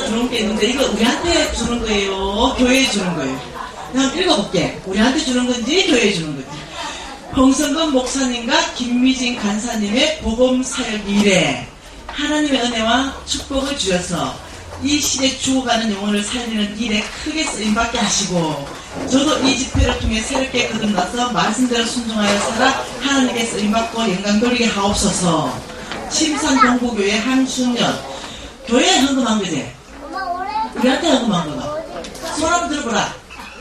주는 게 있는데 이거 우리한테 주는 거예요? 교회에 주는 거예요? 그냥 읽어볼게. 우리한테 주는 건지 교회에 주는 건지. 홍성근 목사님과 김미진 간사님의 복음 사역 일에 하나님의 은혜와 축복을 주셔서 이 시대 죽어가는 영혼을 살리는 일에 크게 쓰임받게 하시고, 저도 이 집회를 통해 새롭게 거듭나서 말씀대로 순종하여 살아 하나님께 쓰임받고 영광 돌리게 하옵소서. 침산 동부교회 한순년 교회에 헌금한 거지? 우리한테 헌금한 거다. 손 한번 들어보라.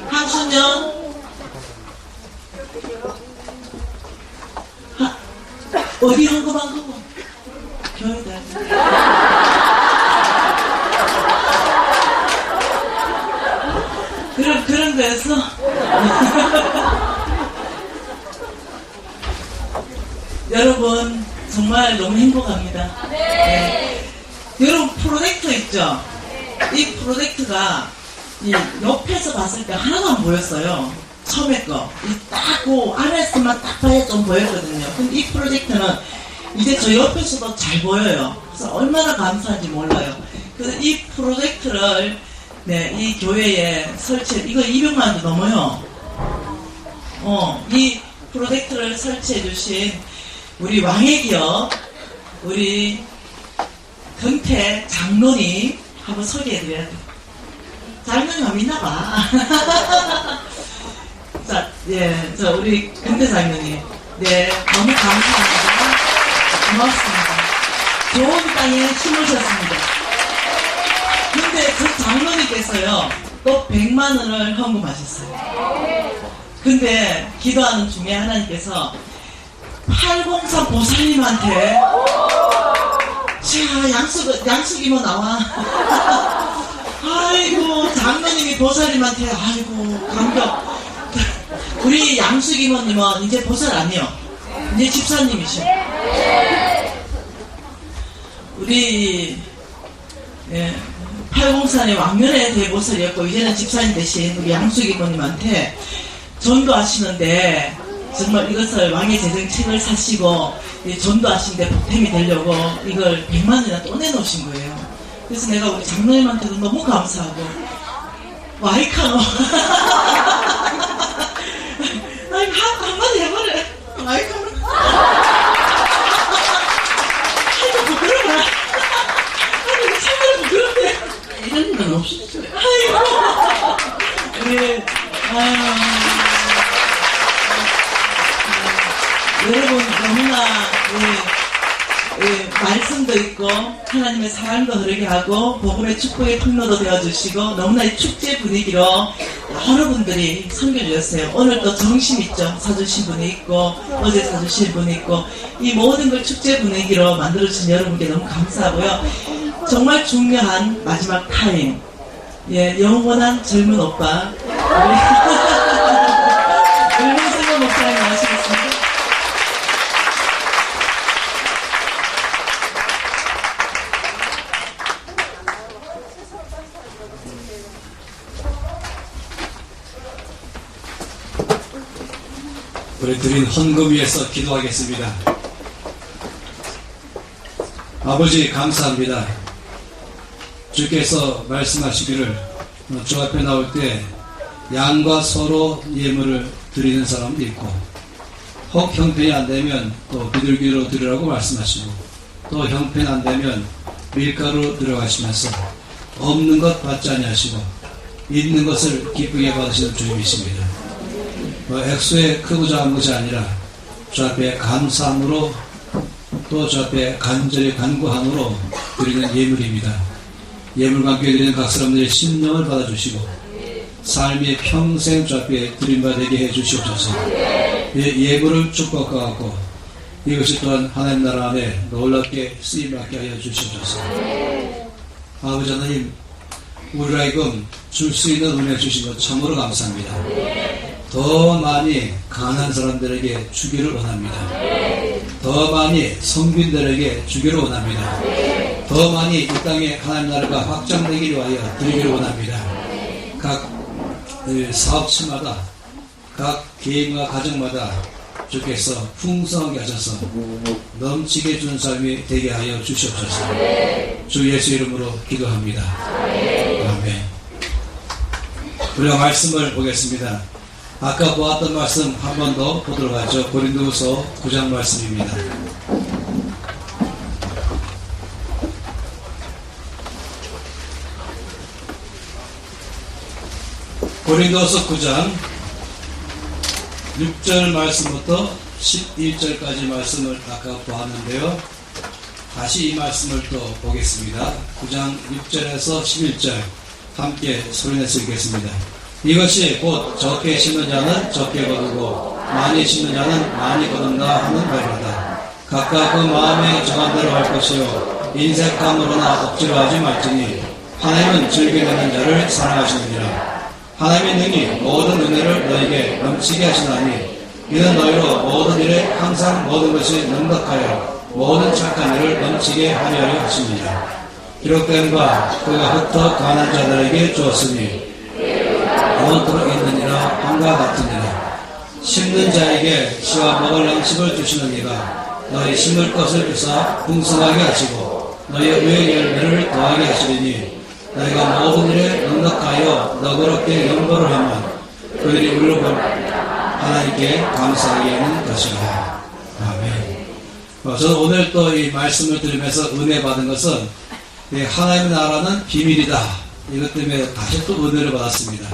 한순년 어디 헌금한 거고? 교회다. 그런 거였어. 여러분 정말 너무 행복합니다. 네. 여러분 프로젝터 있죠? 이 프로젝트가 이 옆에서 봤을 때 하나도 안 보였어요. 처음에 거. 딱 그 안에서만 딱 봐야 좀 보였거든요. 근데 이 프로젝트는 이제 저 옆에서도 잘 보여요. 그래서 얼마나 감사한지 몰라요. 그래서 이 프로젝트를 네, 이 교회에 설치, 이거 200만 원도 넘어요. 이 프로젝트를 설치해 주신 우리 왕의 기업, 우리 경태 장로님 한번 소개해 드려야 돼. 장로님 한번 있나봐. 자, 예, 우리 경태 장로님. 네, 너무 감사합니다. 고맙습니다. 좋은 땅에 심으셨습니다. 근데 그 장로님께서요, 또 100만 원을 헌금하셨어요. 근데 기도하는 중에 하나님께서 803 보살님한테, 자, 양숙이모 나와. 아이고, 장로님이 보살님한테, 아이고, 감격. 우리 양숙이모님은 이제 보살 아니요. 이제 집사님이셔. 우리, 예. 803의 왕년의 대보살이었고 이제는 집사님 대신 우리 양숙이모님한테 전도하시는데 정말 이것을 왕의 재정책을 사시고 전도하시는데 보탬이 되려고 이걸 100만 원이나 또 내놓으신 거예요. 그래서 내가 우리 장로님한테도 너무 감사하고 와이카노 한마디 해버려. 와이카노 아이고 부끄러워. 아이고 참으로 부끄럽네. 이런 건 없었어요. 아이고. 네. 여러분 너무나 말씀도 있고 하나님의 사랑도 흐르게 하고 복음의 축복의 통로도 되어주시고 너무나 이 축제 분위기로 여러분들이 섬겨주셨어요. 오늘 또 정심 있죠. 사주신 분이 있고 어제 사주신 분이 있고 이 모든 걸 축제 분위기로 만들어주신 여러분께 너무 감사하고요. 정말 중요한 마지막 타임, 예, 영원한 젊은 오빠 우리 홍성근 목사님 나오시겠습니다. 우리 드린 헌금 위해서 기도하겠습니다. 아버지 감사합니다. 주께서 말씀하시기를 주 앞에 나올 때 양과 서로 예물을 드리는 사람도 있고 혹 형편이 안되면 또 비둘기로 드리라고 말씀하시고 또 형편 안되면 밀가루 들어가시면서 없는 것 받지 아니하시고 있는 것을 기쁘게 받으시는 주님이십니다. 액수에 크고 작은 것이 아니라 주 앞에 감사함으로 또 주 앞에 간절히 간구함으로 드리는 예물입니다. 예물과 함께 드리는 각 사람들의 심령을 받아주시고 삶의 평생 주 앞에 드림바 되게 해주시옵소서. 예물을 축복하고 이것이 또한 하나님 나라 안에 놀랍게 쓰임받게 하여 주시옵소서. 아버지 하나님, 우리로 하여금 줄 수 있는 은혜 주신 것 참으로 감사합니다. 더 많이 가난한 사람들에게 주기를 원합니다. 더 많이 성빈들에게 주기를 원합니다. 더 많이 이 땅에 하나님 나라가 확장되기를 위하여 드리기를 원합니다. 각 사업체마다 각 개인과 가정마다 주께서 풍성하게 하셔서 넘치게 주는 삶이 되게 하여 주시옵소서. 주 예수 이름으로 기도합니다. 아멘. 우리가 말씀을 보겠습니다. 아까 보았던 말씀 한 번 더 보도록 하죠. 고린도후서 9장 말씀입니다. 고린도후서 9장 6절 말씀부터 11절까지 말씀을 아까 보았는데요. 다시 이 말씀을 또 보겠습니다. 9장 6절에서 11절 함께 소리내서 읽겠습니다. 이것이 곧 적게 심는 자는 적게 거두고 많이 심는 자는 많이 거둔다 하는 말이다. 각각 그 마음에 정한 대로 할 것이요 인색함으로나 억지로 하지 말지니 하나님은 즐기는 자를 사랑하시느니라. 하나님의 능히 모든 은혜를 너에게 넘치게 하시나니 이는 너희로 모든 일에 항상 모든 것이 넉넉하여 모든 착한 일을 넘치게 하려 하십니다. 기록된 바 그가 흩어 가난한 자들에게 주었으니 영원토록 있느니라 함과 같으니라. 심는 자에게 씨와 먹을 양식을 주시는 이가 너희 심을 것을 주사 풍성하게 하시고 너희의 의의 열매를 더하게 하시리니 너희가 모든 일에 넉넉하여 너그럽게 연보를 하면 그들이 우리로 하나님께 감사하게 하는 것이라. 아멘. 저는 오늘 또 이 말씀을 들으면서 은혜 받은 것은 하나님의 나라는 비밀이다. 이것 때문에 다시 또 은혜를 받았습니다.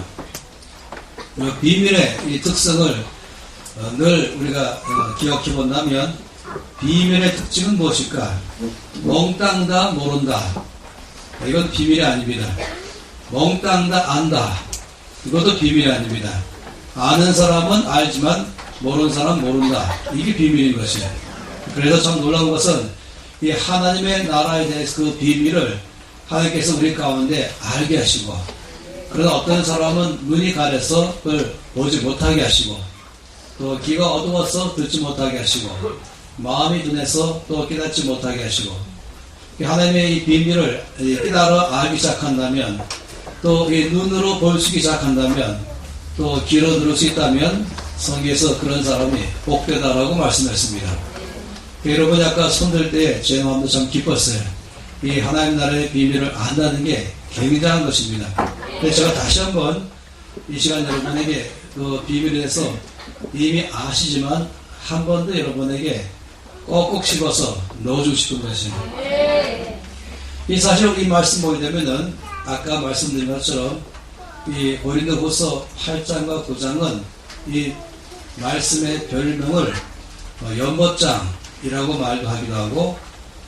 비밀의 이 특성을 늘 우리가 기억해 본다면 비밀의 특징은 무엇일까? 몽땅 다 모른다. 이건 비밀이 아닙니다. 몽땅 다 안다. 이것도 비밀이 아닙니다. 아는 사람은 알지만 모르는 사람은 모른다. 이게 비밀인 것이에요. 그래서 참 놀라운 것은 이 하나님의 나라에 대해서 그 비밀을 하나님께서 우리 가운데 알게 하시고, 그러나 어떤 사람은 눈이 가려서 그걸 보지 못하게 하시고, 또 귀가 어두워서 듣지 못하게 하시고, 마음이 둔해서 또 깨닫지 못하게 하시고, 하나님의 이 비밀을 깨달아 알기 시작한다면, 또 이 눈으로 볼 수 시작한다면, 또 귀로 들을 수 있다면 성경에서 그런 사람이 복되다라고 말씀했습니다. 여러분이 아까 손들 때 제 마음도 참 기뻤어요. 이 하나님 나라의 비밀을 안다는 게 굉장한 것입니다. 그래서 제가 다시 한번 이 시간 여러분에게 그 비밀에 대해서 이미 아시지만 한 번 더 여러분에게 꼭꼭 씹어서 넣어주고 싶은 것이에요. 이 사실 이 말씀 보게 되면은 아까 말씀드린 것처럼 이 고린도후서 8장과 9장은 이 말씀의 별명을 연못장이라고 말도 하기도 하고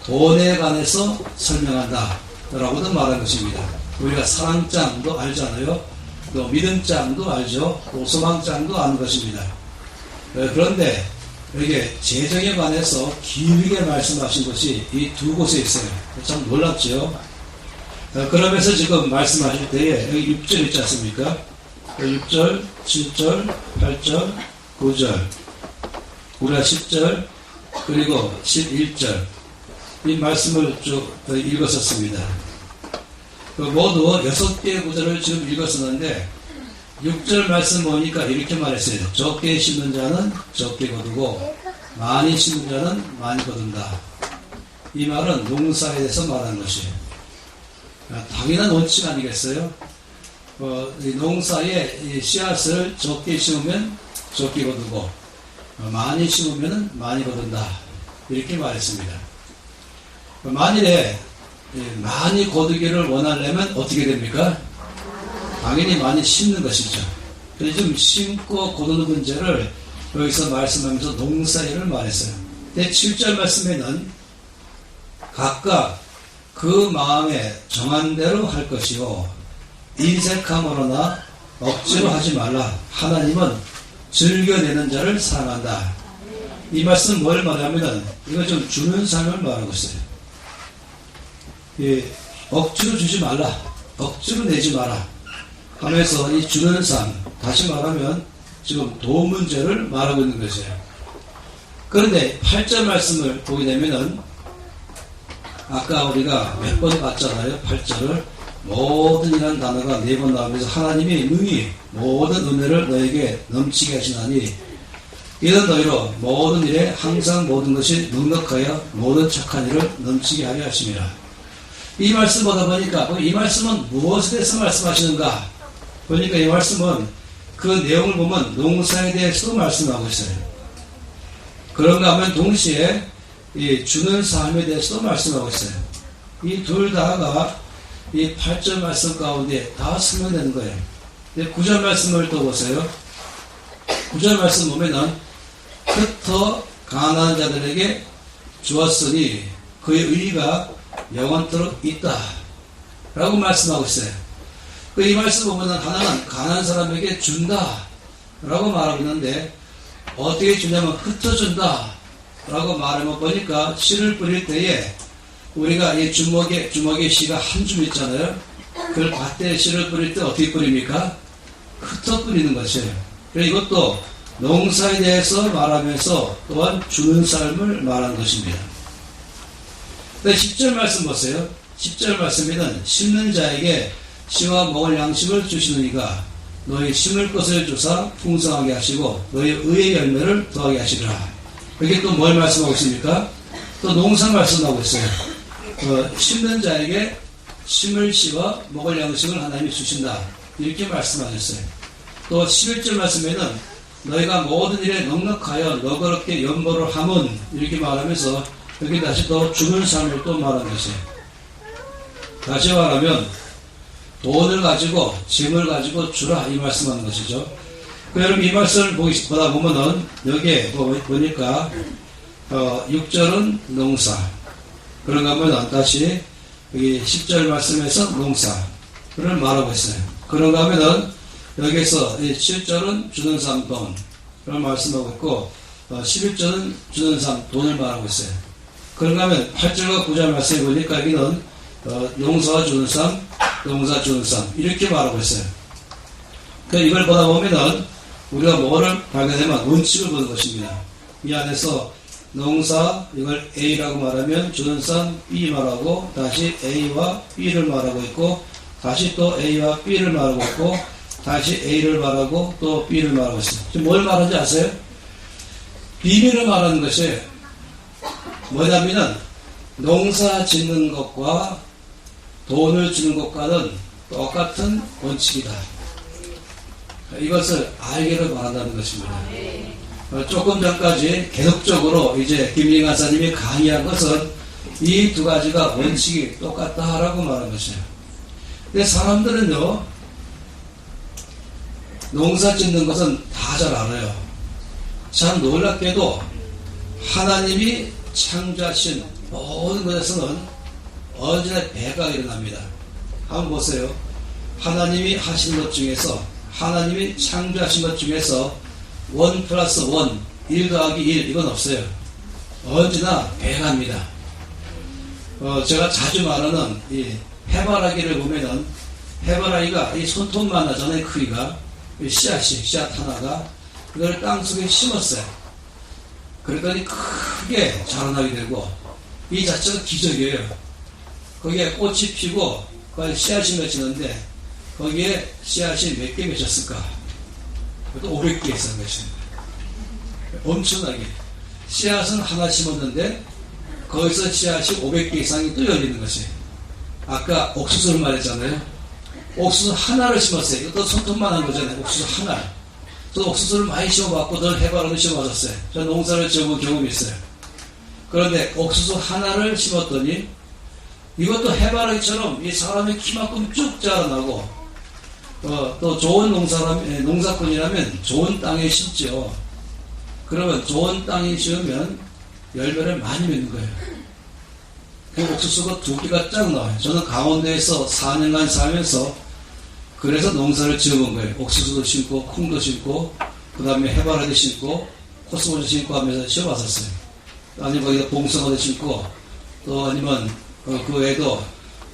돈에 관해서 설명한다 라고도 말한 것입니다. 우리가 사랑장도 알잖아요. 또 믿음장도 알죠. 또 소망장도 아는 것입니다. 그런데 이게 재정에 관해서 길게 말씀하신 것이 이 두 곳에 있어요. 참 놀랍죠. 그러면서 지금 말씀하실 때에 여기 6절 있지 않습니까? 6절, 7절, 8절, 9절, 우리가 10절, 그리고 11절 이 말씀을 쭉 읽었었습니다. 모두 6개의 구절을 지금 읽었었는데 6절 말씀 보니까 이렇게 말했어요. 적게 심는 자는 적게 거두고 많이 심는 자는 많이 거둔다. 이 말은 농사에 대해서 말하는 것이에요. 당연한 원칙 아니겠어요? 이 농사에 이 씨앗을 적게 심으면 적게 거두고 많이 심으면 많이 거둔다. 이렇게 말했습니다. 만일에 많이 거두기를 원하려면 어떻게 됩니까? 당연히 많이 심는 것이죠. 그래서 지금 심고 거두는 문제를 여기서 말씀하면서 농사일을 말했어요. 근데 7절 말씀에는 각각 그 마음에 정한 대로 할 것이요 인색함으로나 억지로 하지 말라. 하나님은 즐겨내는 자를 사랑한다. 이 말씀은 뭘 말하냐면 이거 좀 주는 삶을 말하고 있어요. 예, 억지로 주지 말라. 억지로 내지 마라. 하면서 이 주는 삶, 다시 말하면 지금 돈 문제를 말하고 있는 것이에요. 그런데 8절 말씀을 보게 되면은 아까 우리가 몇 번 봤잖아요. 8절을 모든이라는 단어가 4번 나오면서 하나님이 능히 모든 은혜를 너에게 넘치게 하시나니 이런 너희로 모든 일에 항상 모든 것이 넉넉하여 모든 착한 일을 넘치게 하게 하심이라. 이 말씀 보다 보니까 이 말씀은 무엇에 대해서 말씀하시는가 보니까 이 말씀은 그 내용을 보면 농사에 대해서도 말씀하고 있어요. 그런가 하면 동시에 이 주는 삶에 대해서도 말씀하고 있어요. 이 둘 다가 이 8절 말씀 가운데 다 설명되는 거예요. 9절 말씀을 또 보세요. 9절 말씀 보면은 흩어 가난한 자들에게 주었으니 그의 의의가 영원토록 있다 라고 말씀하고 있어요. 이 말씀 보면은 하나는 가난한 사람에게 준다 라고 말하고 있는데 어떻게 주냐면 흩어준다 라고 말하면 보니까 씨를 뿌릴 때에 우리가 이 주먹에 씨가 한 줌 있잖아요. 그걸 밭에 씨를 뿌릴 때 어떻게 뿌립니까? 흩어 뿌리는 것이에요. 그래서 이것도 농사에 대해서 말하면서 또한 주는 삶을 말하는 것입니다. 10절 말씀 보세요. 10절 말씀에는 심는 자에게 씨와 먹을 양식을 주시는 이가 너희 심을 것을 주사 풍성하게 하시고 너희 의의 열매를 더하게 하시리라. 여기 또 뭘 말씀하고 있습니까? 또 농사 말씀하고 있어요. 심는 자에게 심을 씨와 먹을 양식을 하나님이 주신다. 이렇게 말씀하셨어요. 또 11절 말씀에는 너희가 모든 일에 넉넉하여 너그럽게 연보를 하면 이렇게 말하면서 여기 다시 또 주는 삶을 또 말하는 것이에요. 다시 말하면 돈을 가지고 짐을 가지고 주라 이 말씀하는 것이죠. 여러분 이 말씀을 보다 보면은 여기에 보니까 6절은 농사 그런가 하면 다시 여기 10절 말씀에서 농사를 말하고 있어요. 그런가 하면은 여기서 7절은 주는 삶 돈 그런 말씀하고 있고 11절은 주는 삶 돈을 말하고 있어요. 그런가 하면 8절과 9절 말씀에 보니까 여기는 농사와 주는 삶 농사 주는 삶 이렇게 말하고 있어요. 그러니까 이걸 보다 보면은 우리가 뭐를 발견하면 원칙을 보는 것입니다. 이 안에서 농사 이걸 A라고 말하면 주는 삶 B 말하고 다시 A와 B를 말하고 있고 다시 또 A와 B를 말하고 있고 다시 A를 말하고 또 B를 말하고 있어요. 지금 뭘 말하는지 아세요? 비밀을 말하는 것이 뭐냐면은 농사 짓는 것과 돈을 주는 것과는 똑같은 원칙이다. 이것을 알기를 바란다는 것입니다. 조금 전까지 계속적으로 이제 김민희 간사님이 강의한 것은 이 두 가지가 원칙이 똑같다라고 말한 것이에요. 근데 사람들은요, 농사 짓는 것은 다 잘 알아요. 참 놀랍게도 하나님이 창조하신 모든 것에서는 언제나 배가 일어납니다. 한번 보세요. 하나님이 하신 것 중에서 하나님이 창조하신 것 중에서 1 플러스 1, 1 더하기 1 이건 없어요. 언제나 배갑니다. 제가 자주 말하는 이 해바라기를 보면은 해바라기가 이 손톱만 하잖아요. 크기가 씨앗 하나가 그걸 땅속에 심었어요. 그랬더니 크게 자라나게 되고 이 자체가 기적이에요. 거기에 꽃이 피고 거기에 씨앗이 맺히는데 거기에 씨앗이 몇 개 맺혔을까? 그것도 500개 이상 맺힙니다. 엄청나게 씨앗은 하나 심었는데 거기서 씨앗이 500개 이상이 또 열리는 것이에요. 아까 옥수수를 말했잖아요. 옥수수 하나를 심었어요. 이것도 손톱만 한 거잖아요. 옥수수 하나. 저도 옥수수를 많이 심어봤고 저는 해바라기 심어봤었어요. 저는 농사를 지어본 경험이 있어요. 그런데 옥수수 하나를 심었더니 이것도 해바라기처럼 이 사람의 키만큼 쭉 자라나고 또 좋은 농사꾼이라면 좋은 땅에 심죠. 그러면 좋은 땅에 심으면 열매를 많이 맺는 거예요. 그 옥수수가 2개가 쫙 나와요. 저는 강원도에서 4년간 살면서 그래서 농사를 지어본 거예요. 옥수수도 심고 콩도 심고 그 다음에 해바라기 심고 코스모도 심고 하면서 지어봤었어요. 아니면 거기다 봉숭아도 심고 또 아니면 그 외에도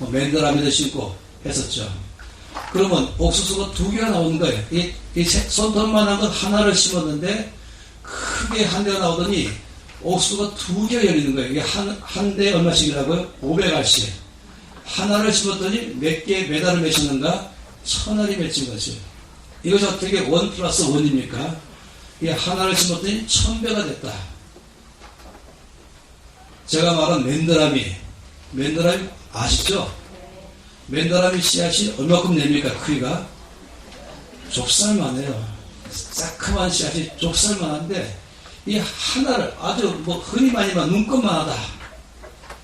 맨들라미도 심고 했었죠. 그러면 옥수수가 2개가 나오는 거예요. 이 손톱만한 건 하나를 심었는데 크게 한 대가 나오더니 옥수수가 2개가 열리는 거예요. 이게 한 대 얼마씩이라고요? 500알씩. 하나를 심었더니 몇 개 메달을 맺히는가? 1000알이 맺힌 것이에요. 이것이 어떻게 1 플러스 1입니까? 이 하나를 심었더니 1000배가 됐다. 제가 말한 맨드라미 아시죠? 맨드라미 씨앗이 얼마큼 냅니까? 크기가 좁쌀만해요. 새큼한 씨앗이 좁쌀만한데 이 하나를 아주 흔히 많이 만 눈곱만하다.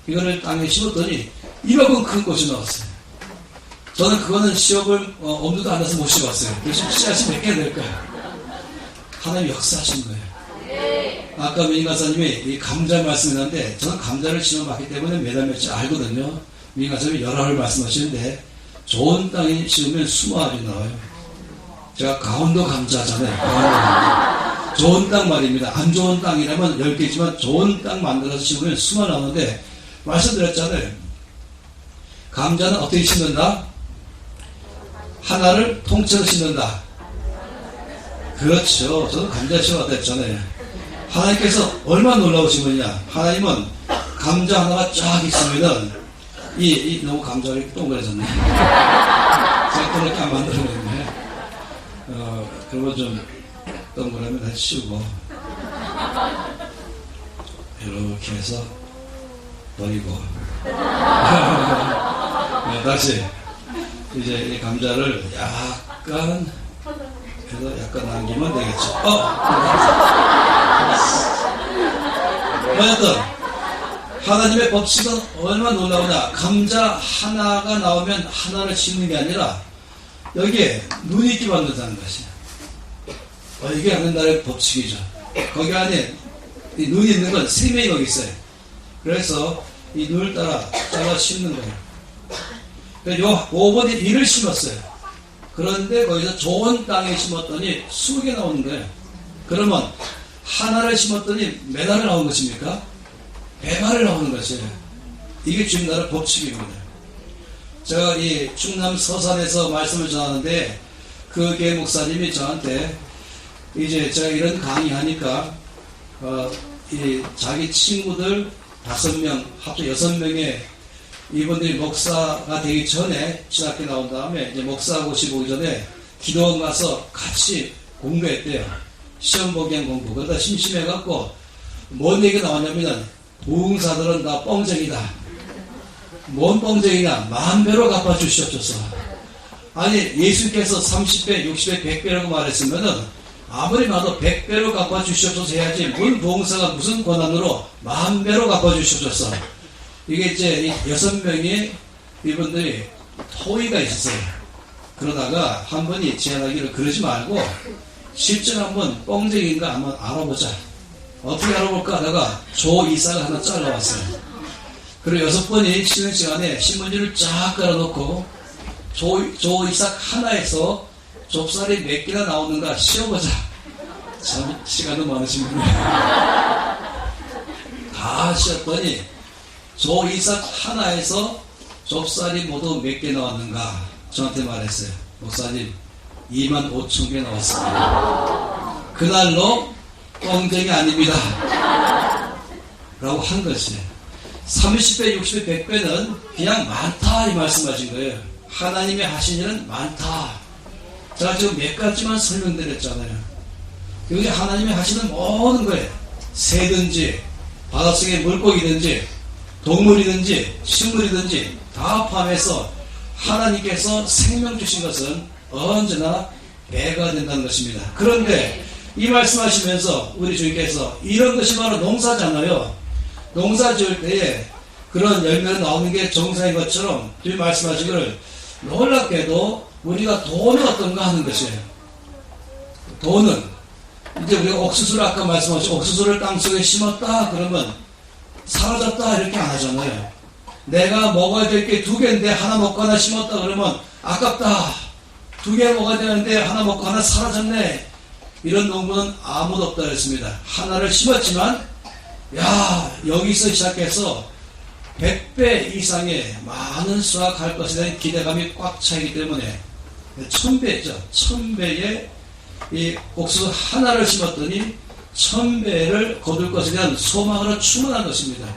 이거를 땅에 심었더니 이만큼 큰 꽃이 나왔어요. 저는 그거는 시업을 엄두도 안 나서 못 심었어요. 그래서 씨앗이 몇 개 될까요? 하나님 역사하신 거예요. 아까 민가사님이 이 감자 말씀했는데 저는 감자를 심어봤기 때문에 매달 며칠 알거든요. 민가사님이 열흘 말씀하시는데 좋은 땅에 심으면 20알이 나와요. 제가 강원도 감자잖아요. 강원도 감자. 좋은 땅 말입니다. 안 좋은 땅이라면 10개지만 좋은 땅 만들어서 심으면 20알 나오는데 말씀드렸잖아요. 감자는 어떻게 심는다? 하나를 통째로 심는다. 그렇죠. 저도 감자 심었다 했잖아요. 하나님께서 얼마나 놀라우신 거냐. 하나님은 감자 하나가 쫙 있으면은 너무 감자가 이렇게 동그래졌네. 제가 또 이렇게 안 만들어냈네. 그런 거 좀 동그라면 다시 씌우고 이렇게 해서 버리고 다시 이제 이 감자를 약간 그래서 약간 남기면 되겠죠. 어쨌든 하나님의 법칙은 얼마나 놀라우냐. 감자 하나가 나오면 하나를 심는 게 아니라 여기에 눈이 있게 만든다는 것이에요. 이게 하나님의 법칙이죠. 거기 안에 이 눈이 있는 건 생명이 거기 있어요. 그래서 이 눈을 따라 잘라 심는 거예요. 그래서 5번이 1을 심었어요. 그런데 거기서 좋은 땅에 심었더니 20개 나오는 거예요. 그러면 하나를 심었더니 몇 알이 나온 것입니까? 100알이 나오는 것이에요. 이게 주님 나라 법칙입니다. 제가 이 충남 서산에서 말씀을 전하는데 그 교회 목사님이 저한테 이제 제가 이런 강의하니까 이 자기 친구들 5명 합쳐 6명의 이분들이 목사가 되기 전에 신학교 나온 다음에 이제 목사하고 오기 전에 기도원 가서 같이 공부했대요. 시험 보기 위한 공부. 그러다 심심해갖고 뭔 얘기 나왔냐면은 부흥사들은 다 뻥쟁이다. 뭔 뻥쟁이냐? 10,000배로 갚아주시옵소서. 아니 예수께서 30배, 60배, 100배라고 말했으면은 아무리 봐도 100배로 갚아주시옵소서 해야지 뭔 부흥사가 무슨 권한으로 10,000배로 갚아주시옵소서. 이게 이제 6명이 이분들이 토의가 있었어요. 그러다가 한 분이 제안하기를 그러지 말고 실제로 한번 뻥쟁이인가 한번 알아보자. 어떻게 알아볼까 하다가 조이삭을 하나 잘라왔어요. 그리고 6번이 쉬는 시간에 신문지를 쫙 깔아놓고 조이삭 하나에서 좁쌀이 몇 개나 나오는가 씌워보자. 참 시간도 많으신 분이에요. 다 씌웠더니 조이삭 하나에서 좁쌀이 모두 몇 개 나왔는가 저한테 말했어요. 목사님 25,000개 나왔습니다. 그날로 뻥쟁이 아닙니다 라고 한 것이에요. 30배, 60배, 100배는 그냥 많다 이 말씀하신 거예요. 하나님의 하신 일은 많다. 제가 지금 몇 가지만 설명드렸잖아요. 여기 하나님이 하시는 모든 거예요. 새든지 바닷속의 물고기든지 동물이든지 식물이든지 다 포함해서 하나님께서 생명 주신 것은 언제나 배가 된다는 것입니다. 그런데 이 말씀하시면서 우리 주님께서 이런 것이 바로 농사잖아요. 농사 지을 때에 그런 열매가 나오는 게 정상인 것처럼 주님 말씀하시기를 놀랍게도 우리가 돈은 어떤가 하는 것이에요. 돈은 이제 우리가 옥수수를 아까 말씀하신 옥수수를 땅속에 심었다 그러면 사라졌다 이렇게 안 하잖아요. 내가 먹어야 될 게 2개인데 하나 먹고 하나 심었다 그러면 아깝다. 2개 먹어야 되는데 하나 먹고 하나 사라졌네. 이런 농부는 아무도 없다 그랬습니다. 하나를 심었지만 여기서 시작해서 100배 이상의 많은 수확할 것에 대한 기대감이 꽉 차있기 때문에 1000배죠. 1000배의 이 옥수수 하나를 심었더니 1000배를 거둘 것에 대한 소망으로 충만한 것입니다.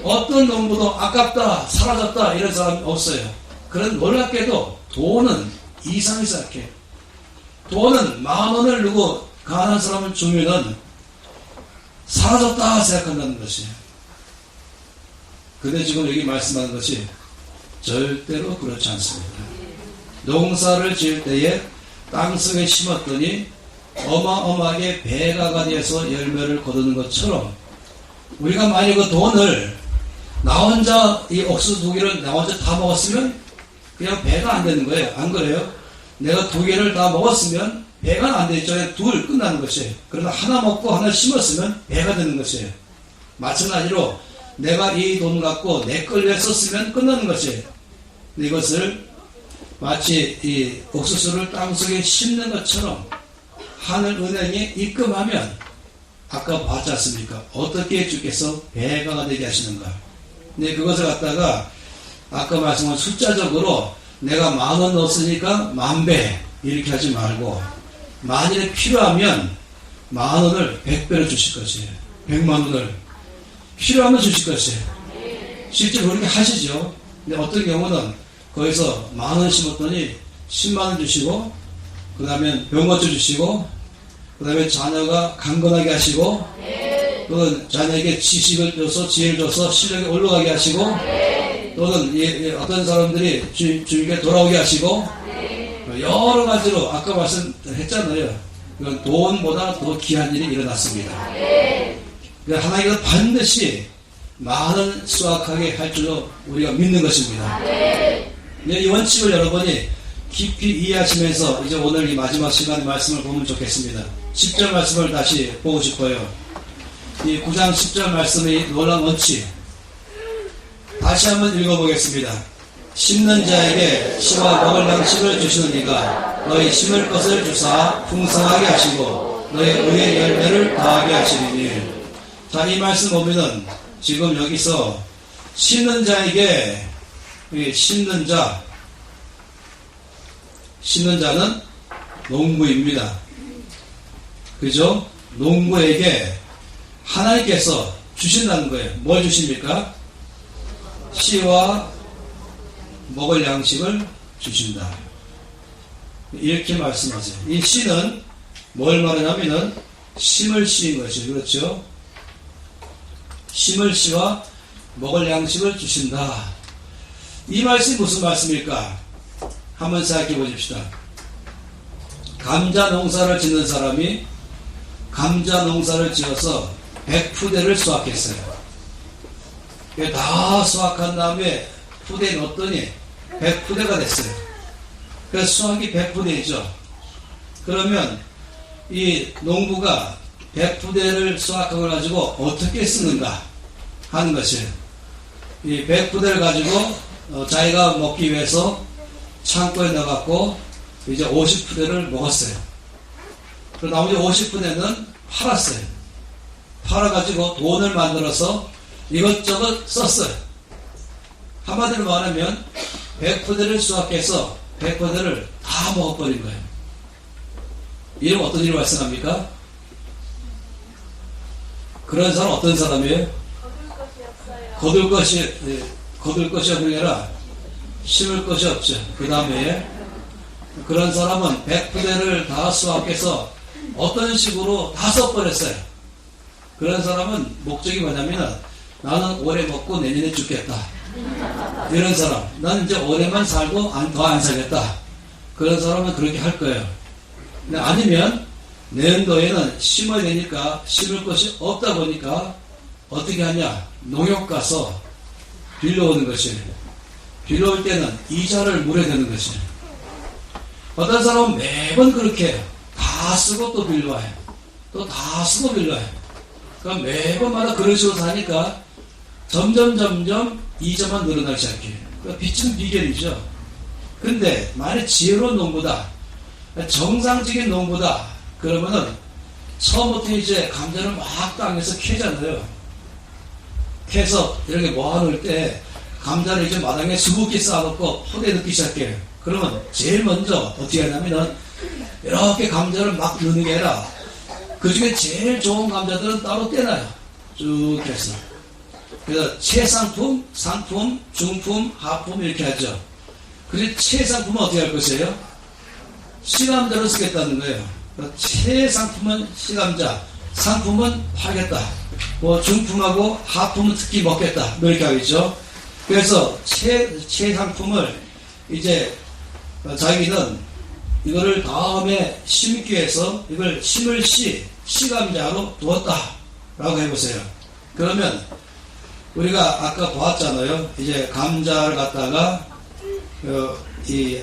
어떤 농부도 아깝다, 사라졌다 이런 사람이 없어요. 그런 놀랍게도 돈은 이상이 생각해. 돈은 10,000원을 누구 가난한 사람을 주면은 사라졌다 생각한다는 것이에요. 근데 지금 여기 말씀하는 것이 절대로 그렇지 않습니다. 농사를 지을 때에 땅속에 심었더니 어마어마하게 배가가 되어서 열매를 거두는 것처럼 우리가 만약 그 돈을 나 혼자 이 옥수수 2개를 나 혼자 다 먹었으면 그냥 배가 안 되는 거예요. 안 그래요? 내가 2개를 다 먹었으면 배가 안 되죠. 둘 끝나는 것이에요. 그러나 하나 먹고 하나 심었으면 배가 되는 것이에요. 마찬가지로 내가 이 돈 갖고 내 걸 위해 썼으면 끝나는 것이에요. 이것을 마치 이 옥수수를 땅속에 심는 것처럼 하늘 은행에 입금하면 아까 봤지 않습니까? 어떻게 주께서 배가가 되게 하시는가. 근데 그것을 갖다가 아까 말씀한 숫자적으로 내가 10,000원 넣었으니까 10,000배 이렇게 하지 말고 만일에 필요하면 10,000원을 100배로 주실 것이에요. 100만원을 필요하면 주실 것이에요. 실제로 그렇게 하시죠. 근데 어떤 경우는 거기서 10,000원 심었더니 10만원 주시고 그 다음에 병원도 주시고 그 다음에 자녀가 강건하게 하시고 또는 자녀에게 지식을 줘서 지혜를 줘서 실력이 올라가게 하시고 또는 어떤 사람들이 주님께 돌아오게 하시고 여러 가지로 아까 말씀했잖아요. 이건 돈보다 더 귀한 일이 일어났습니다. 하나님께서 반드시 많은 수확하게 할 줄로 우리가 믿는 것입니다. 이 원칙을 여러분이 깊이 이해하시면서 이제 오늘 이 마지막 시간에 말씀을 보면 좋겠습니다. 10절 말씀을 다시 보고 싶어요. 이 9장 10절 말씀의 놀라운 원칙 다시 한번 읽어보겠습니다. 심는 자에게 씨와 먹을 양식을 주시는 이가 너희 심을 것을 주사 풍성하게 하시고 너희 의의 열매를 더하게 하시리니. 자, 이 말씀 보면은 지금 여기서 심는 자에게 심는 자는 농부입니다. 그죠? 농부에게 하나님께서 주신다는 거예요. 뭘 주십니까? 씨와 먹을 양식을 주신다. 이렇게 말씀하세요. 이 씨는 뭘 말하냐면은 심을 씨인 것이죠. 그렇죠? 심을 씨와 먹을 양식을 주신다. 이 말씀이 무슨 말씀일까? 한번 생각해 보십시다. 감자 농사를 짓는 사람이 감자 농사를 지어서 100푸대를 수확했어요. 다 수확한 다음에 푸대에 넣었더니 100푸대가 됐어요. 그래서 수확이 100푸대이죠. 그러면 이 농부가 100푸대를 수확하고 가지고 어떻게 쓰는가 하는 것이에요. 이 100푸대를 가지고 자기가 먹기 위해서 창고에 넣어갖고 이제 50푸대를 먹었어요. 그리고 나머지 50푸대는 팔았어요. 팔아가지고 돈을 만들어서 이것저것 썼어요. 한마디로 말하면 100푸대를 수확해서 100푸대를 다 먹어버린 거예요. 이러면 어떤 일이 발생합니까? 그런 사람 어떤 사람이에요? 거둘 것이 아니라 심을 것이 없죠. 그 다음에 그런 사람은 100푸대를 다 수확해서 어떤 식으로 다 써버렸어요. 그런 사람은 목적이 뭐냐면 나는 오래 먹고 내년에 죽겠다. 이런 사람. 나는 이제 오래만 살고 더 안 살겠다. 그런 사람은 그렇게 할 거예요. 근데 아니면 내년도에는 심어야 되니까 심을 것이 없다 보니까 어떻게 하냐? 농협 가서 빌려오는 것이에요. 빌려올 때는 이자를 물어야 되는 것이에요. 어떤 사람은 매번 그렇게 해요. 다 쓰고 또 빌려와요. 또 다 쓰고 빌려와요. 그럼 매번마다 그런 식으로 사니까 점점 이자만 늘어나기 시작해요. 그러니까 빚은 비결이죠. 근데 만약 지혜로운 농부다, 정상적인 농부다, 그러면은 처음부터 이제 감자를 막 땅에서 캐잖아요. 캐서 이렇게 모아놓을 때 감자를 이제 마당에 수북히 쌓아놓고 포대에 넣기 시작해요. 그러면 제일 먼저 어떻게 하냐면은 이렇게 감자를 막 넣는 게 아니라 그 중에 제일 좋은 감자들은 따로 떼놔요. 쭉 해서. 그래서 최상품, 상품, 중품, 하품 이렇게 하죠. 그래서 최상품은 어떻게 할 것이에요? 시간대로 쓰겠다는 거예요. 최상품은 시감자, 상품은 팔겠다. 뭐 중품하고 하품은 특히 먹겠다. 뭐 이렇게 하겠죠. 그래서 최상품을 이제 자기는 이거를 다음에 심기 위해서 이걸 심을 시감자로 두었다. 라고 해보세요. 그러면 우리가 아까 보았잖아요. 이제 감자를 갖다가 이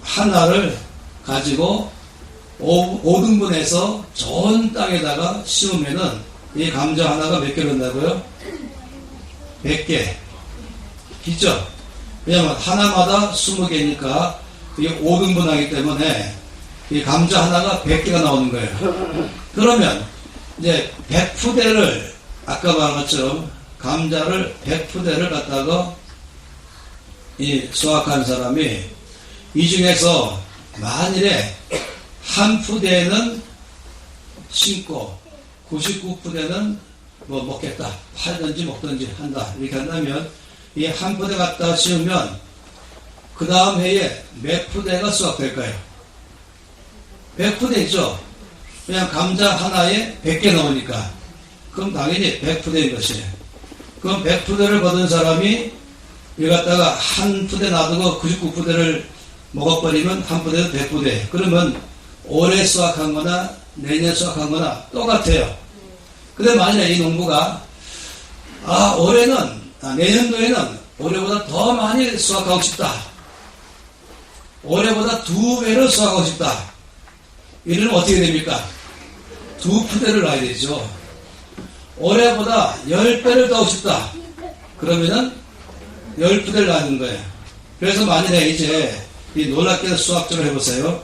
하나를 가지고 5등분해서 좋은 땅에다가 심으면은 이 감자 하나가 몇 개로 된다고요? 100개. 있죠? 왜냐면 하나마다 20개니까 이게 5등분 하기 때문에 이 감자 하나가 100개가 나오는 거예요. 그러면 이제 100푸대를 아까 말한 것처럼 감자를 100푸대를 갖다가 이 수확한 사람이 이 중에서 만일에 한 푸대는 심고 99푸대는 뭐 먹겠다, 팔든지 먹든지 한다 이렇게 한다면 이 한 푸대 갖다 심으면 그 다음 해에 몇 푸대가 수확될까요? 100푸대 있죠? 그냥 감자 하나에 100개 나오니까 그럼 당연히 100푸대인 것이에요. 그럼 100푸대를 거둔 사람이 이거 갖다가 한 푸대 놔두고 99푸대를 먹어버리면 한 푸대도 100푸대. 그러면 올해 수확한 거나 내년 수확한 거나 똑같아요. 근데 만약에 이 농부가 내년도에는 올해보다 더 많이 수확하고 싶다. 올해보다 2배로 수확하고 싶다. 이러면 어떻게 됩니까? 2푸대를 놔야 되죠. 올해보다 10배를 더 하고 싶다. 그러면은 10푸대를 놔는 거예요. 그래서 만일에 이제 이 놀랍게도 수학적으로 해보세요.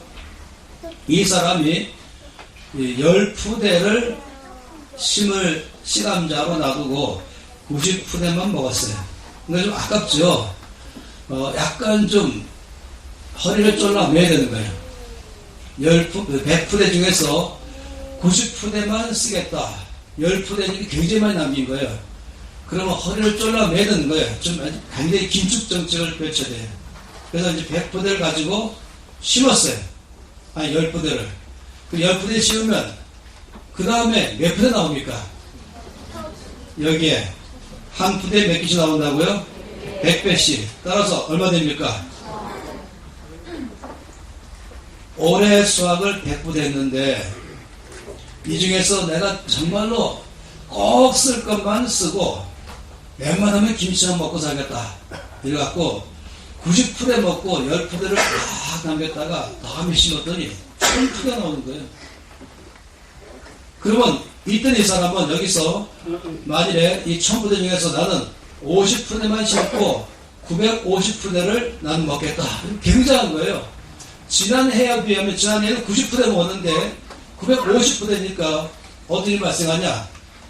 이 사람이 10푸대를 심을 시감자로 놔두고 90푸대만 먹었어요. 근데 좀 아깝죠? 약간 좀 허리를 쫄라 매야 되는 거예요. 100푸대 중에서 90푸대만 쓰겠다. 10푸대니까 굉장히 많이 남긴 거예요. 그러면 허리를 쫄라 매야 되는 거예요. 좀 굉장히 긴축 정책을 펼쳐야 돼요. 그래서 이제 100푸대를 가지고 심었어요. 아니, 10푸대를. 그 10푸대 심으면 그 다음에 몇 푸대 나옵니까? 여기에 한 푸대에 몇 개씩 나온다고요? 100배씩. 따라서 얼마 됩니까? 올해 수확을 100푸대 했는데 이 중에서 내가 정말로 꼭 쓸 것만 쓰고 웬만하면 김치만 먹고 살겠다. 이래갖고 90푸대 먹고 10푸대를 딱 남겼다가 다음에 심었더니 1000푸대가 나오는 거예요. 그러면 이때 이 사람은 여기서 만일에 이 1000푸대 중에서 나는 50푸대만 심고 950푸대를 나는 먹겠다. 굉장한 거예요. 지난해에 비하면 지난해에는 90푸대 먹었는데 950푸대니까 어떤 일이 발생하냐?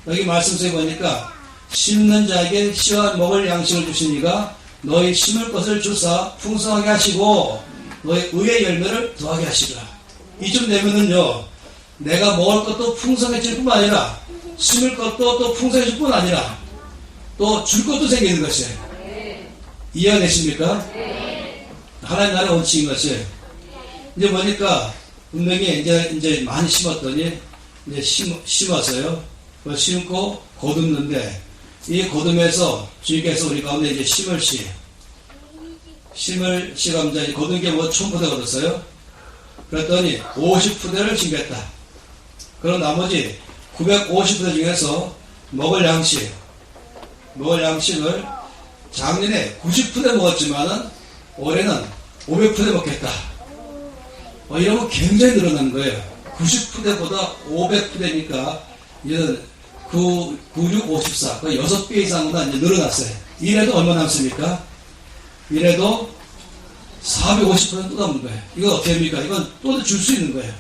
여기 말씀서에 보니까 심는 자에게 씨와 먹을 양식을 주시니가 너희 심을 것을 주사 풍성하게 하시고 너희 의의 열매를 더하게 하시라. 이쯤 되면은요, 내가 먹을 것도 풍성해질 뿐만 아니라 심을 것도 또 풍성해질 뿐 아니라 또 줄 것도 생기는 것이에요. 이해가 되십니까? 하나님 나라의 원칙인 것이에요. 이제 보니까 분명히 이제 많이 심었더니 이제 심었어요. 심고 거듭는데 이 거듭에서 주님께서 우리 가운데 이제 심을 시감자 거둔 게 뭐 1000푸대 거뒀어요. 그랬더니 50푸대를 심겠다. 그럼 나머지 950푸대 중에서 먹을 양식을 작년에 90푸대 먹었지만은 올해는 500푸대 먹겠다. 이러면 굉장히 늘어난 거예요. 90푸대보다 500푸대니까 이제는 96, 54, 거의 6배 이상보다 이제 늘어났어요. 이래도 얼마 남습니까? 이래도 450푸대 또 남는 거예요. 이건 어떻게 합니까? 이건 또 줄 수 있는 거예요.